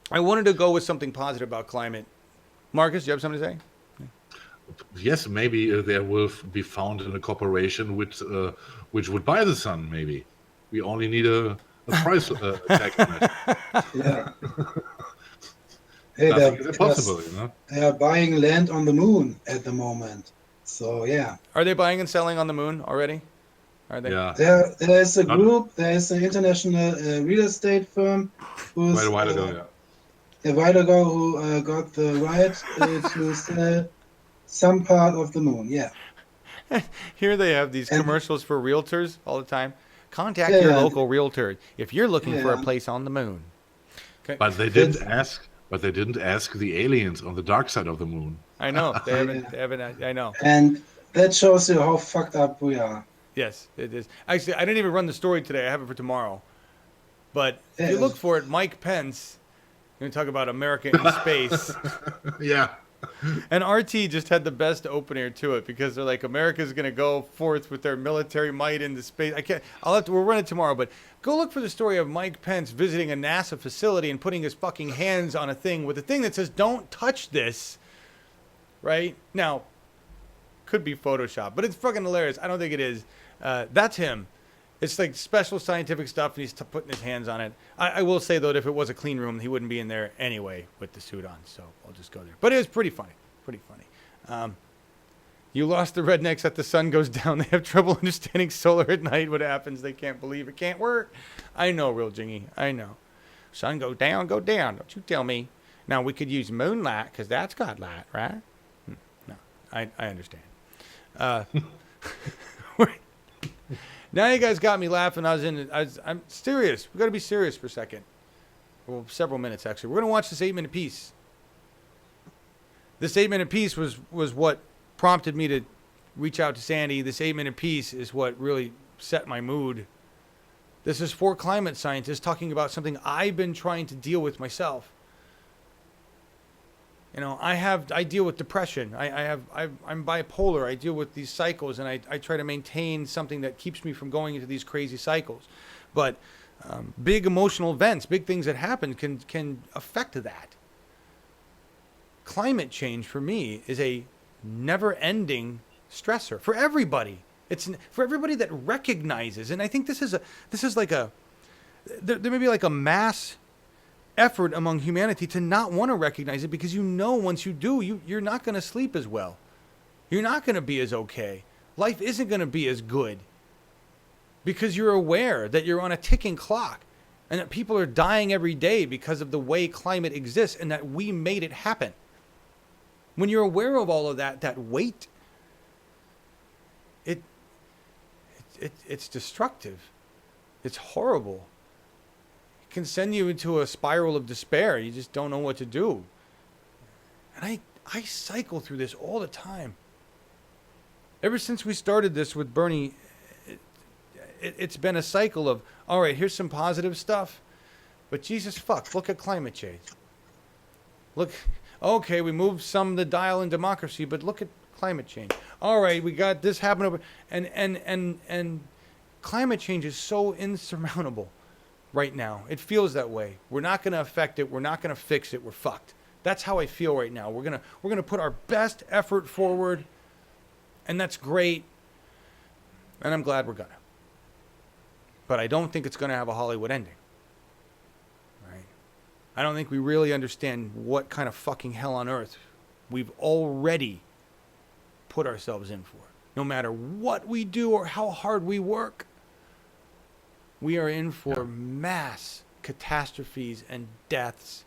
S3: I wanted to go with something positive about climate. Markus, do you have something to say?
S5: Yes, maybe there will be found in a corporation which would buy the sun, maybe. We only need a price tag on it.
S4: Yeah. Hey,
S5: Nothing is impossible, you know?
S4: They are buying land on the moon at the moment. So, yeah.
S3: Are they buying and selling on the moon already? Are they?
S5: Yeah.
S4: There is a group, there is an international real estate firm who's...
S5: Quite a while ago,
S4: yeah. A while ago who got the right to sell some part of the moon, yeah.
S3: Here they have these commercials for realtors all the time. Contact your local realtor if you're looking for a place on the moon. Okay.
S5: But they didn't ask. But they didn't ask the aliens on the dark side of the moon.
S3: I know they haven't. I know.
S4: And that shows you how fucked up we are.
S3: Yes, it is. Actually, I didn't even run the story today. I have it for tomorrow. But if you look for it, Mike Pence. We're going to talk about America in space.
S5: Yeah.
S3: And RT just had the best opener to it because they're like, America's going to go forth with their military might into space. We'll run it tomorrow, but go look for the story of Mike Pence visiting a NASA facility and putting his fucking hands on a thing with a thing that says, don't touch this. Right? Now, could be Photoshop, but it's fucking hilarious. I don't think it is. That's him. It's like special scientific stuff, and he's putting his hands on it. I will say, though, that if it was a clean room, he wouldn't be in there anyway with the suit on, so I'll just go there. But it was pretty funny. You lost the rednecks that the sun goes down. They have trouble understanding solar at night. What happens? They can't believe it can't work. I know, real Jingy. I know. Sun go down, go down. Don't you tell me. Now, we could use moonlight because that's got light, right? No, I understand. Now you guys got me laughing. I'm serious. We got to be serious for a second. Well, several minutes, actually. We're going to watch this 8-minute piece. This 8-minute piece was what prompted me to reach out to Sandy. This 8-minute piece is what really set my mood This is 4 climate scientists talking about something I've been trying to deal with myself. You know, I deal with depression. I'm bipolar. I deal with these cycles, and I try to maintain something that keeps me from going into these crazy cycles. But big emotional events, big things that happen can affect that. Climate change for me is a never-ending stressor for everybody. It's for everybody that recognizes, and I think this is there may be like a mass effort among humanity to not want to recognize it, because you know once you do, you're not going to sleep as well. You're not going to be as okay. Life isn't going to be as good, because you're aware that you're on a ticking clock and that people are dying every day because of the way climate exists and that we made it happen. When you're aware of all of that weight, it's destructive. It's horrible. It can send you into a spiral of despair. You just don't know what to do. And I cycle through this all the time. Ever since we started this with Bernie, it's been a cycle of, all right, here's some positive stuff, but Jesus fuck, look at climate change. Look, okay, we moved some of the dial in democracy, but look at climate change. All right, we got this happening over, and climate change is so insurmountable right now. It feels that way. We're not going to affect it. We're not going to fix it. We're fucked. That's how I feel right now. We're gonna put our best effort forward, and that's great. And I'm glad we're gonna. But I don't think it's gonna have a Hollywood ending. Right? I don't think we really understand what kind of fucking hell on earth we've already put ourselves in for. No matter what we do or how hard we work, we are in for mass catastrophes and deaths.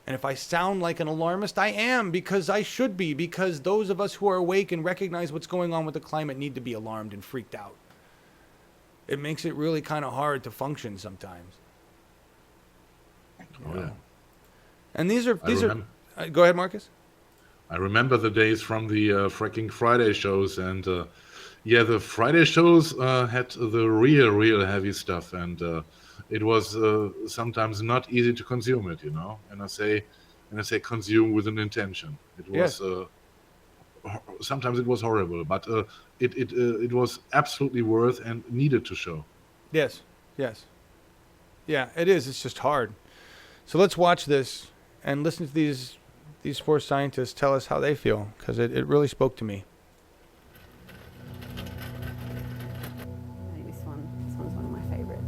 S3: And if I sound like an alarmist, I am, because I should be, because those of us who are awake and recognize what's going on with the climate need to be alarmed and freaked out. It makes it really kind of hard to function sometimes.
S5: Oh, yeah.
S3: And these are go ahead, Marcus.
S5: I remember the days from the fracking Friday shows, and the Friday shows had the real heavy stuff, and it was sometimes not easy to consume it, you know. And I say consume with an intention. It was sometimes it was horrible, but it was absolutely worth and needed to show.
S3: Yes. Yeah, it is. It's just hard. So let's watch this and listen to these 4 scientists tell us how they feel, because it really spoke to me.
S10: This one's one of my favorite.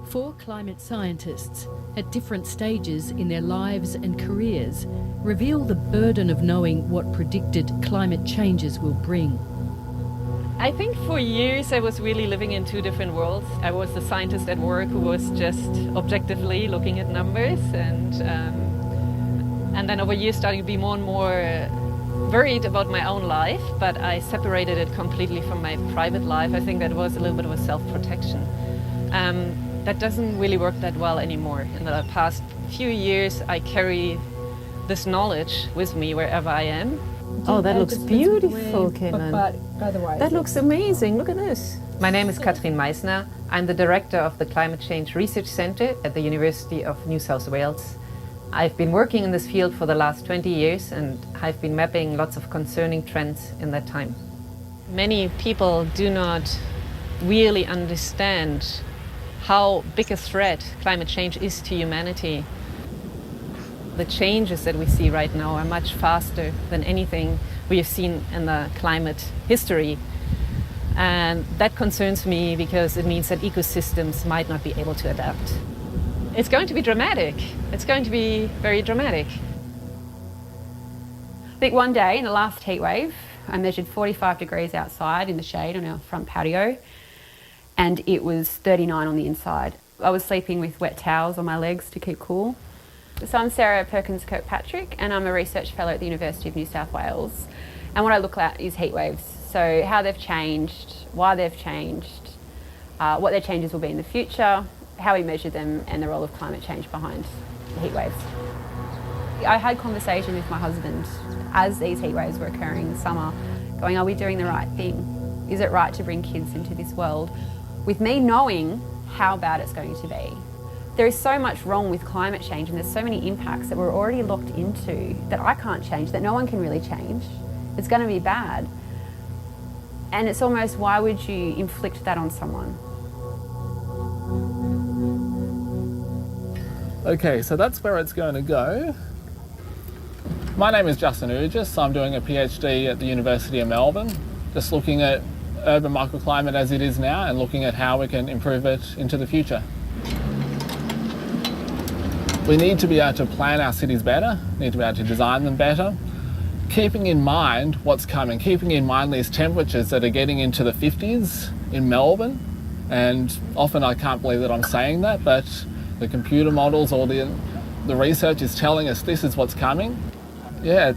S11: 4 climate scientists at different stages in their lives and careers reveal the burden of knowing what predicted climate changes will bring.
S10: I think for years I was really living in 2 different worlds. I was the scientist at work who was just objectively looking at numbers, and then over years starting to be more and more worried about my own life, but I separated it completely from my private life. I think that was a little bit of a self-protection. That doesn't really work that well anymore. In the past few years I carry this knowledge with me wherever I am. Oh, that looks beautiful, Caitlin. That looks amazing. Look at this. My name is Katrin Meissner. I'm the director of the Climate Change Research Center at the University of New South Wales. I've been working in this field for the last 20 years, and I've been mapping lots of concerning trends in that time. Many people do not really understand how big a threat climate change is to humanity. The changes that we see right now are much faster than anything we have seen in the climate history. And that concerns me, because it means that ecosystems might not be able to adapt. It's going to be dramatic. It's going to be very dramatic.
S12: I think one day in the last heat wave, I measured 45 degrees outside in the shade on our front patio, and it was 39 on the inside. I was sleeping with wet towels on my legs to keep cool. So I'm Sarah Perkins-Kirkpatrick, and I'm a research fellow at the University of New South Wales. And what I look at is heat waves. So how they've changed, why they've changed, what their changes will be in the future, how we measure them, and the role of climate change behind heat waves. I had conversation with my husband as these heat waves were occurring in the summer, going, are we doing the right thing? Is it right to bring kids into this world with me knowing how bad it's going to be? There is so much wrong with climate change, and there's so many impacts that we're already locked into that I can't change, that no one can really change. It's going to be bad. And it's almost, why would you inflict that on someone?
S13: Okay, so that's where it's going to go. My name is Justin Urgis. I'm doing a PhD at the University of Melbourne, just looking at urban microclimate as it is now and looking at how we can improve it into the future. We need to be able to plan our cities better, need to be able to design them better, keeping in mind what's coming, keeping in mind these temperatures that are getting into the 50s in Melbourne. And often I can't believe that I'm saying that, but the computer models or the research is telling us this is what's coming. Yeah,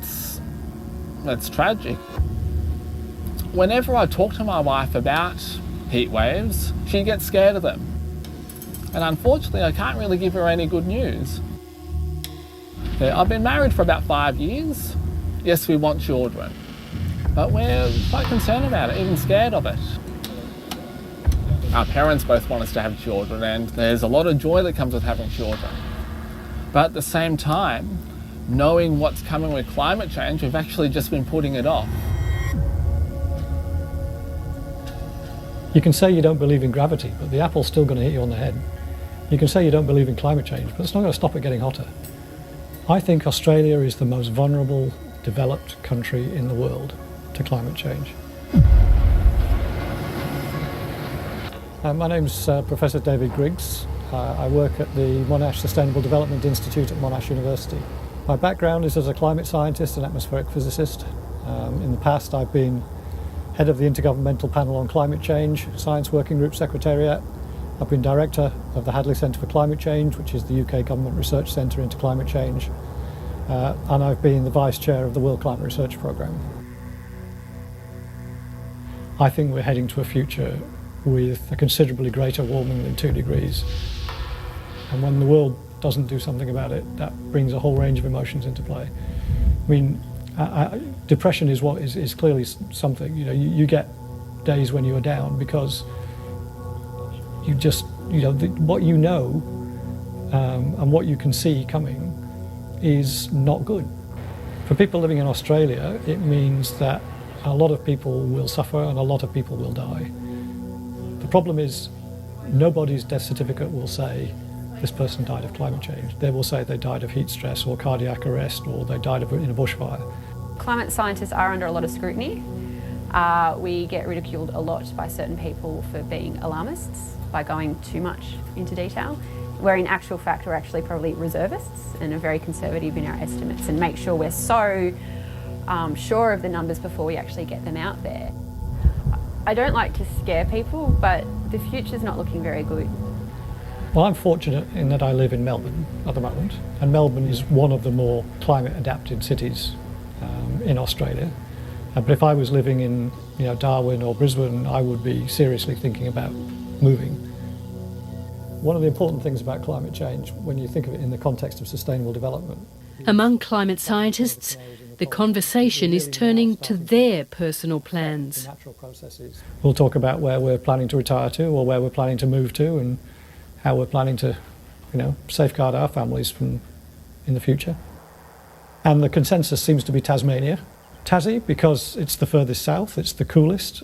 S13: it's tragic. Whenever I talk to my wife about heat waves, she gets scared of them. And unfortunately, I can't really give her any good news. Yeah, I've been married for about 5 years. Yes, we want children, but we're quite concerned about it, even scared of it. Our parents both want us to have children, and there's a lot of joy that comes with having children. But at the same time, knowing what's coming with climate change, we've actually just been putting it off.
S14: You can say you don't believe in gravity, but the apple's still going to hit you on the head. You can say you don't believe in climate change, but it's not going to stop it getting hotter. I think Australia is the most vulnerable developed country in the world to climate change. My name's Professor David Griggs. I work at the Monash Sustainable Development Institute at Monash University. My background is as a climate scientist and atmospheric physicist. In the past I've been head of the Intergovernmental Panel on Climate Change, Science Working Group Secretariat. I've been director of the Hadley Centre for Climate Change, which is the UK Government Research Centre into Climate Change. And I've been the vice chair of the World Climate Research Programme. I think we're heading to a future with a considerably greater warming than 2 degrees. And when the world doesn't do something about it, that brings a whole range of emotions into play. I mean, depression is what is clearly something. You know, you get days when you are down because you just, what you know and what you can see coming is not good. For people living in Australia, it means that a lot of people will suffer and a lot of people will die. The problem is nobody's death certificate will say this person died of climate change. They will say they died of heat stress or cardiac arrest or they died in a bushfire.
S12: Climate scientists are under a lot of scrutiny. We get ridiculed a lot by certain people for being alarmists, by going too much into detail, where in actual fact we're actually probably reservists and are very conservative in our estimates and make sure we're so sure of the numbers before we actually get them out there. I don't like to scare people, but the future's not looking very good.
S14: Well, I'm fortunate in that I live in Melbourne at the moment, and Melbourne is one of the more climate-adapted cities in Australia. But if I was living in Darwin or Brisbane, I would be seriously thinking about moving. One of the important things about climate change, when you think of it in the context of sustainable development.
S11: Among climate scientists, the conversation is turning to their personal plans.
S14: We'll talk about where we're planning to retire to or where we're planning to move to and how we're planning to, safeguard our families in the future. And the consensus seems to be Tasmania. Tassie, because it's the furthest south, it's the coolest.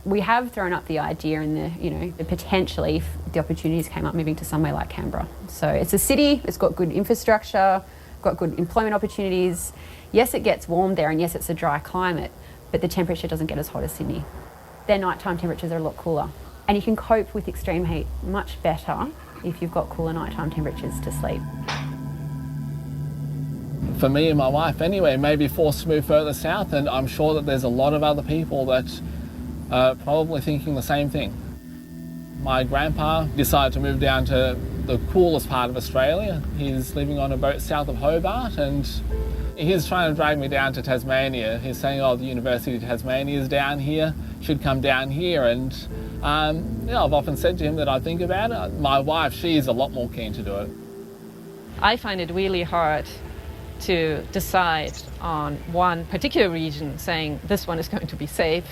S12: We have thrown up the idea and potentially if the opportunities came up moving to somewhere like Canberra. So it's a city, it's got good infrastructure, got good employment opportunities. Yes, it gets warm there and yes, it's a dry climate, but the temperature doesn't get as hot as Sydney. Their nighttime temperatures are a lot cooler. And you can cope with extreme heat much better if you've got cooler nighttime temperatures to sleep.
S13: For me and my wife anyway, may be forced to move further south, and I'm sure that there's a lot of other people that are probably thinking the same thing. My grandpa decided to move down to the coolest part of Australia. He's living on a boat south of Hobart and he's trying to drag me down to Tasmania. He's saying, the University of Tasmania is down here, should come down here. And I've often said to him that I think about it. My wife, she's a lot more keen to do it.
S10: I find it really hard to decide on one particular region, saying this one is going to be safe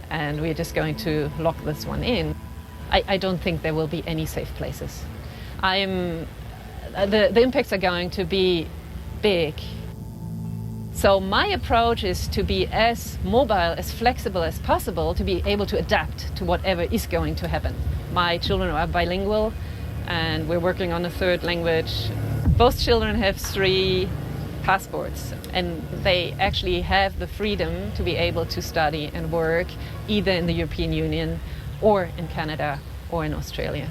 S10: and we're just going to lock this one in. I don't think there will be any safe places. The impacts are going to be big. So my approach is to be as mobile, as flexible as possible, to be able to adapt to whatever is going to happen. My children are bilingual, and we're working on a third language. Both children have 3 passports, and they actually have the freedom to be able to study and work either in the European Union or in Canada or in Australia.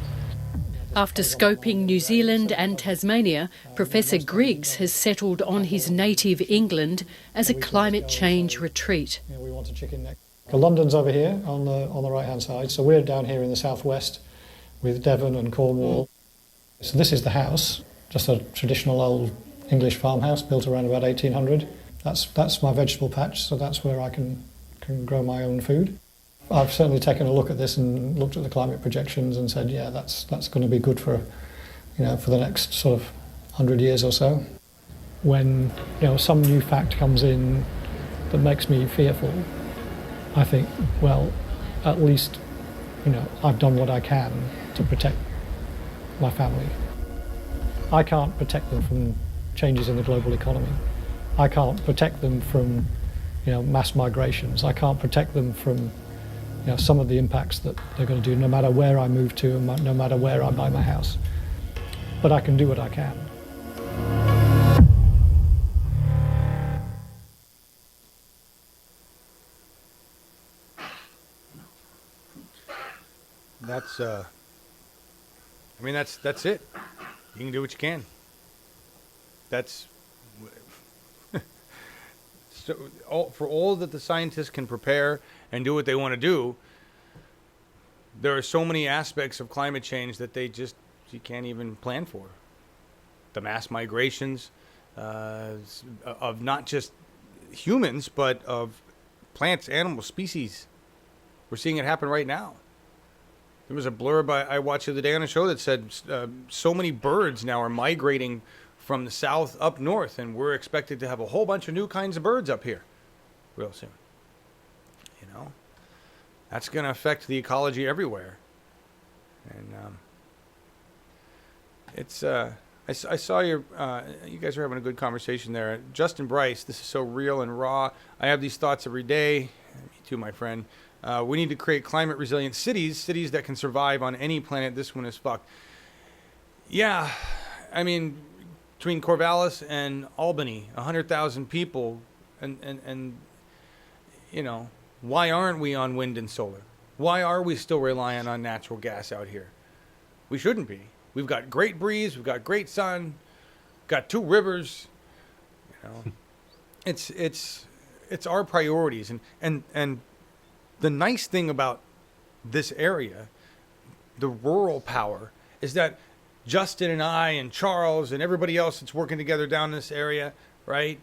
S11: After scoping New Zealand and Tasmania, Professor Griggs has settled on his native England as a climate change retreat.
S14: We want a chicken neck. London's over here on the right-hand side, so we're down here in the southwest with Devon and Cornwall. So this is the house, just a traditional old English farmhouse built around about 1800. That's my vegetable patch, so that's where I can grow my own food. I've certainly taken a look at this and looked at the climate projections and said, yeah, that's going to be good for the next sort of 100 years or so. When some new fact comes in that makes me fearful, I think, well, at least I've done what I can to protect my family. I can't protect them from changes in the global economy. I can't protect them from mass migrations. I can't protect them from some of the impacts that they're going to do, no matter where I move to and no matter where I buy my house. But I can do what I can.
S3: That's it. You can do what you can. That's so for all that the scientists can prepare and do what they want to do, there are so many aspects of climate change that you can't even plan for. The mass migrations of not just humans, but of plants, animals, species. We're seeing it happen right now. There was a blurb I watched the other day on a show that said so many birds now are migrating from the south up north, and we're expected to have a whole bunch of new kinds of birds up here real soon. That's going to affect the ecology everywhere. And I saw you guys are having a good conversation there. Justin Bryce, this is so real and raw. I have these thoughts every day. Me too, my friend. We need to create climate resilient cities that can survive on any planet. This one is fucked. Yeah, I mean, between Corvallis and Albany, 100,000 people, and why aren't we on wind and solar? Why are we still relying on natural gas out here? We shouldn't be. We've got great breeze, we've got great sun, got 2 rivers. It's our priorities, and the nice thing about this area, the rural power, is that Justin and I and Charles and everybody else that's working together down in this area, right?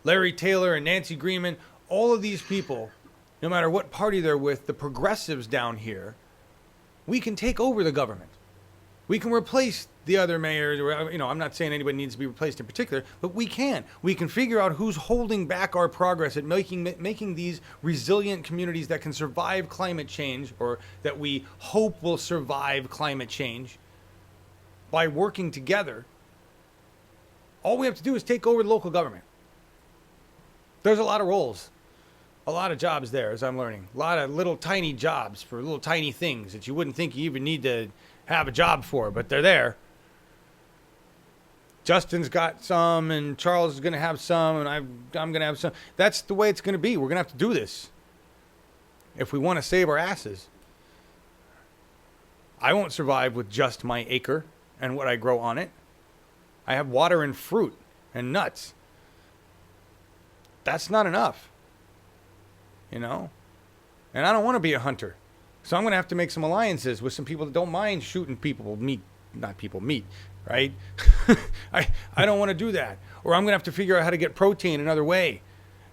S3: Larry Taylor and Nancy Greenman, all of these people, no matter what party they're with, the progressives down here, we can take over the government. We can replace the other mayors. I'm not saying anybody needs to be replaced in particular, but we can. We can figure out who's holding back our progress at making these resilient communities that can survive climate change, or that we hope will survive climate change, by working together. All we have to do is take over the local government. There's a lot of roles, a lot of jobs there, as I'm learning. A lot of little tiny jobs for little tiny things that you wouldn't think you even need to have a job for, but they're there. Justin's got some, and Charles is going to have some, and I'm going to have some. That's the way it's going to be. We're going to have to do this if we want to save our asses. I won't survive with just my acre and what I grow on it. I have water and fruit and nuts. That's not enough, And I don't want to be a hunter. So I'm going to have to make some alliances with some people that don't mind shooting meat, right? I don't want to do that. Or I'm going to have to figure out how to get protein another way.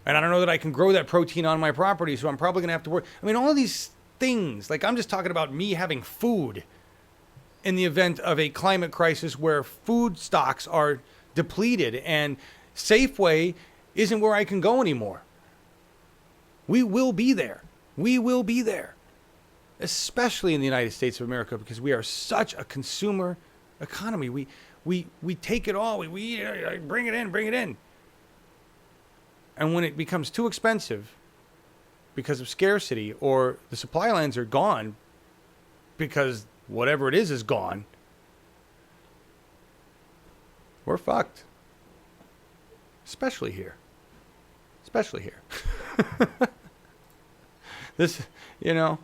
S3: And I don't know that I can grow that protein on my property, so I'm probably going to have to work. I mean, all of these things, like I'm just talking about me having food in the event of a climate crisis where food stocks are depleted and Safeway isn't where I can go anymore. We will be there. We will be there, especially in the United States of America, because we are such a consumer economy. We take it all. We bring it in. And when it becomes too expensive because of scarcity, or the supply lines are gone because whatever it is gone, we're fucked. Especially here. This, and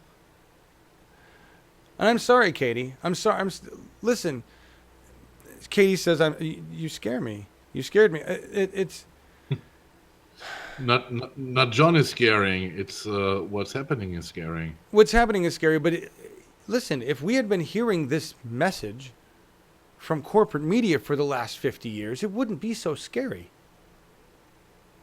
S3: I'm sorry, Katie. I'm sorry. Listen, Katie says, you scare me. You scared me. It's
S5: not John is scaring. It's what's happening is scaring.
S3: What's happening is scary. But listen, if we had been hearing this message from corporate media for the last 50 years, it wouldn't be so scary.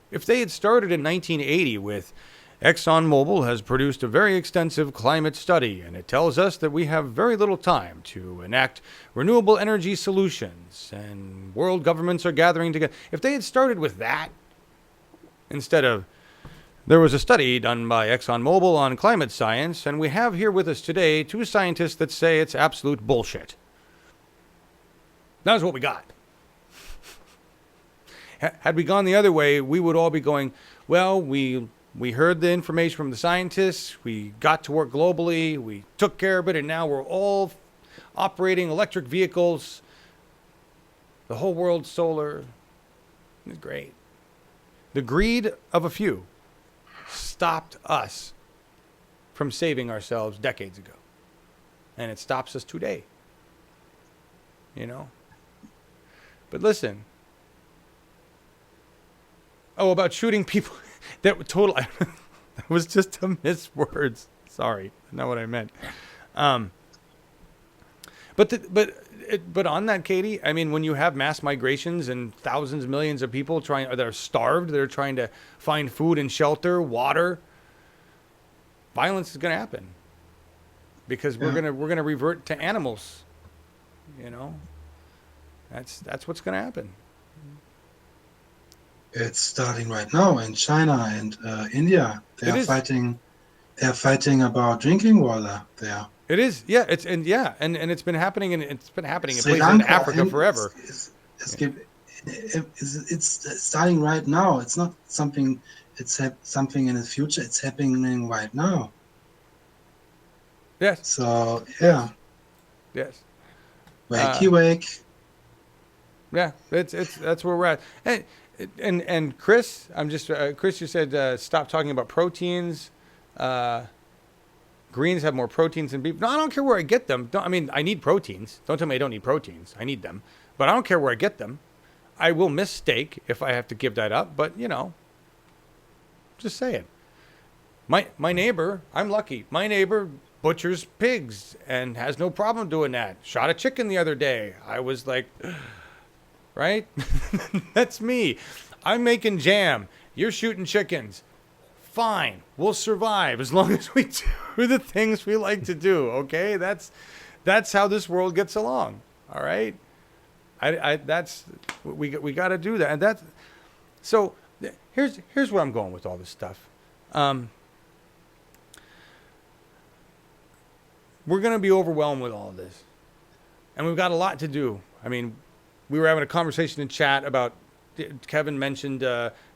S3: If they had started in 1980 with ExxonMobil has produced a very extensive climate study, and it tells us that we have very little time to enact renewable energy solutions, and world governments are gathering together. If they had started with that, instead of, there was a study done by ExxonMobil on climate science, and we have here with us today 2 scientists that say it's absolute bullshit. That was what we got. Had we gone the other way, we would all be going, well, we heard the information from the scientists, we got to work globally, we took care of it, and now we're all operating electric vehicles. The whole world's solar. It's great. The greed of a few stopped us from saving ourselves decades ago. And it stops us today. But listen. Oh, about shooting people. That was just a miswords. Sorry, not what I meant. But on that, Katie, I mean, when you have mass migrations and thousands, millions of people that are starved, they're trying to find food and shelter, water, violence is going to happen because we're gonna revert to animals. That's what's going to happen.
S4: It's starting right now in China and India. They're fighting about drinking water there.
S3: It is, yeah. And it's been happening, and it's been happening in places in Africa forever.
S4: It's starting right now. It's not something. It's something in the future. It's happening right now.
S3: Yes.
S4: So yeah.
S3: Yes.
S4: Wake.
S3: Yeah, that's where we're at. And Chris, Chris, you said stop talking about proteins. Greens have more proteins than beef. No, I don't care where I get them. I need proteins. Don't tell me I don't need proteins. I need them. But I don't care where I get them. I will miss steak if I have to give that up. But, just saying. My neighbor, I'm lucky. My neighbor butchers pigs and has no problem doing that. Shot a chicken the other day. I was like, right? That's me. I'm making jam. You're shooting chickens. Fine, we'll survive as long as we do the things we like to do. Okay, that's how this world gets along. All right, we got to do that, and so. Here's where I'm going with all this stuff. We're going to be overwhelmed with all of this, and we've got a lot to do. I mean, we were having a conversation in chat about. Kevin mentioned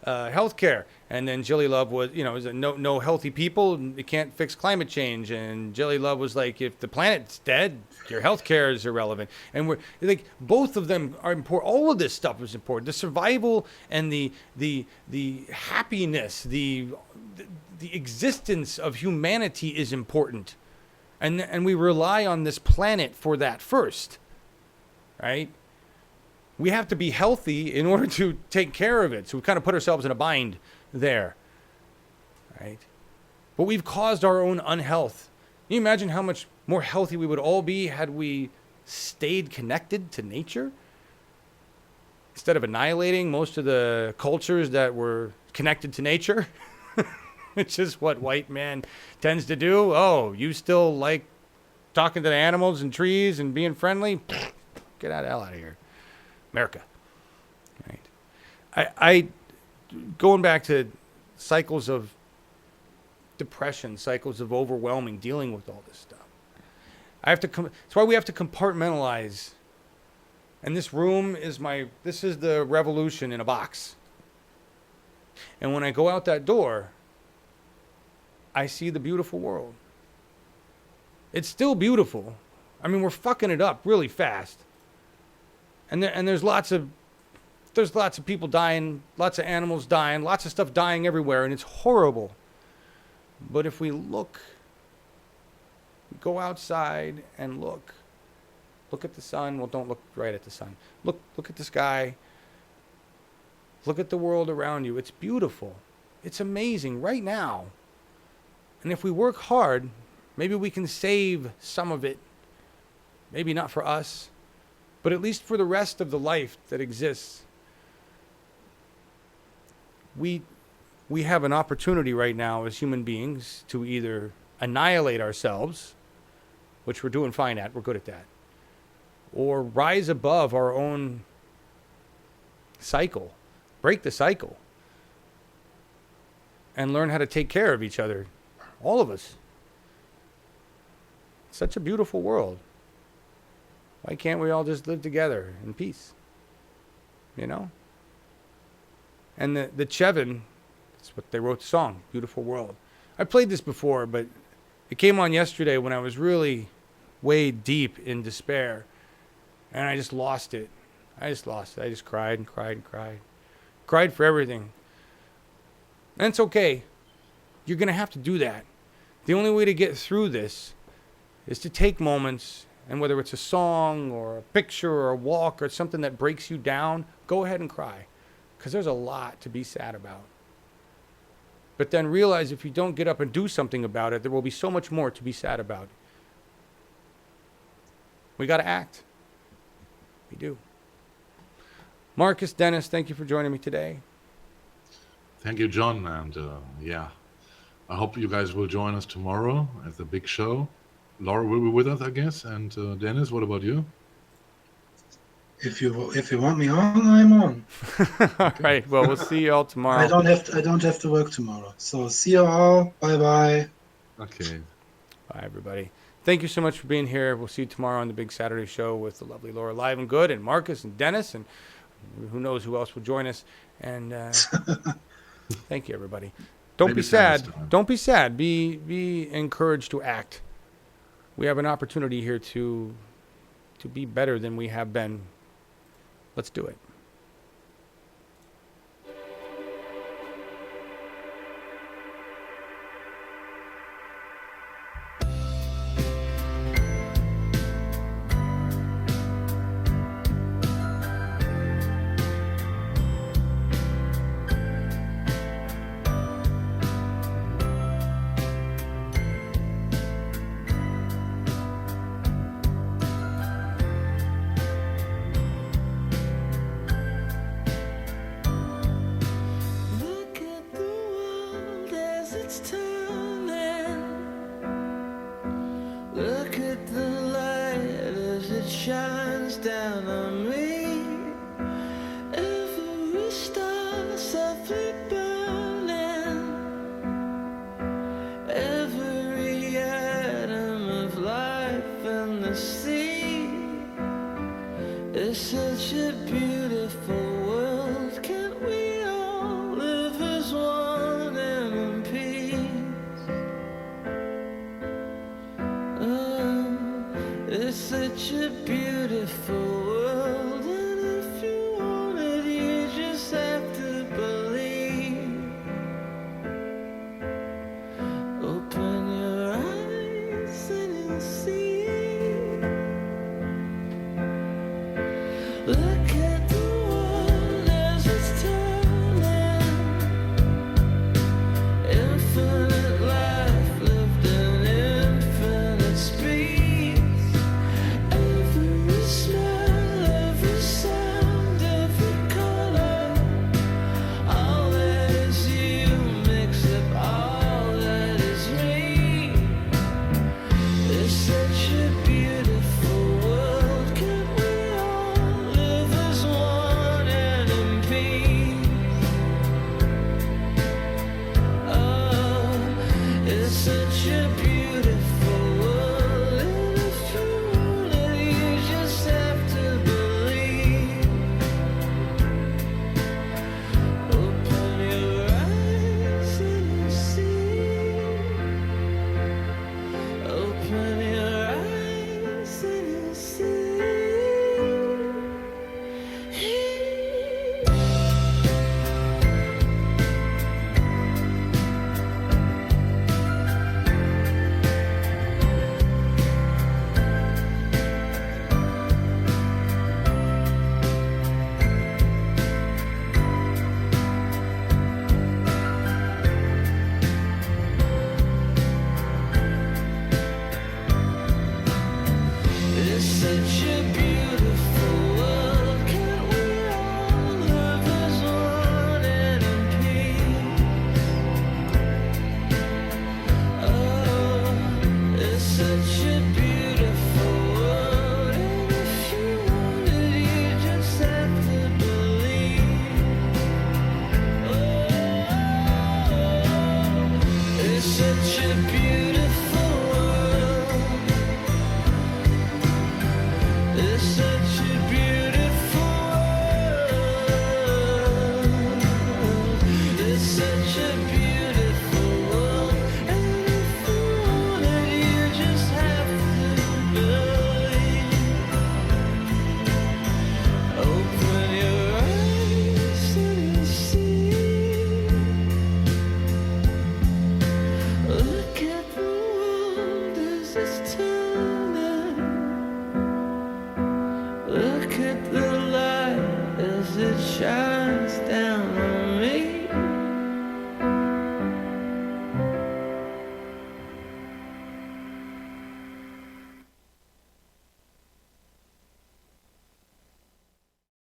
S3: healthcare, and then Jilly Love was, no healthy people, you can't fix climate change. And Jilly Love was like, if the planet's dead, your healthcare is irrelevant. And we're like, both of them are important. All of this stuff is important. The survival and the happiness, the existence of humanity is important, and we rely on this planet for that first, right? We have to be healthy in order to take care of it. So we kind of put ourselves in a bind there, right? But we've caused our own unhealth. Can you imagine how much more healthy we would all be had we stayed connected to nature? Instead of annihilating most of the cultures that were connected to nature, which is what white man tends to do. Oh, you still like talking to the animals and trees and being friendly? Get the hell out of here. America, right? I going back to cycles of depression, cycles of overwhelming, dealing with all this stuff. That's why we have to compartmentalize. And this room is this is the revolution in a box. And when I go out that door, I see the beautiful world. It's still beautiful. I mean, we're fucking it up really fast. And there's lots of people dying, lots of animals dying, lots of stuff dying everywhere, and it's horrible. But if we go outside and look at the sun. Well, don't look right at the sun. Look at the sky. Look at the world around you. It's beautiful. It's amazing right now. And if we work hard, maybe we can save some of it. Maybe not for us, but at least for the rest of the life that exists. We have an opportunity right now as human beings to either annihilate ourselves, which we're doing fine at, we're good at that, or rise above our own cycle, break the cycle, and learn how to take care of each other, all of us. It's such a beautiful world. Why can't we all just live together in peace? You know? And the Chevin, that's what they wrote the song, Beautiful World. I played this before, but it came on yesterday when I was really way deep in despair. And I just lost it. I just cried and cried and cried. Cried for everything. And it's okay. You're going to have to do that. The only way to get through this is to take moments, and whether it's a song or a picture or a walk or something that breaks you down, go ahead and cry. Because there's a lot to be sad about. But then realize if you don't get up and do something about it, there will be so much more to be sad about. We got to act. We do. Markus, Dennis, thank you for joining me today.
S5: Thank you, John. And I hope you guys will join us tomorrow at the big show. Laura will be with us, I guess. And Dennis, what about you?
S4: If you want me on, I'm on.
S3: All right. Well, we'll see you all tomorrow.
S4: I don't have to work tomorrow. So see you all. Bye bye.
S5: Okay.
S3: Bye, everybody. Thank you so much for being here. We'll see you tomorrow on the big Saturday show with the lovely Laura Live and Good and Markus and Dennis and who knows who else will join us. And thank you, everybody. Don't be sad. Don't be sad. Be encouraged to act. We have an opportunity here to be better than we have been. Let's do it.
S15: Such a beautiful world, can we all live Look at the light as it shines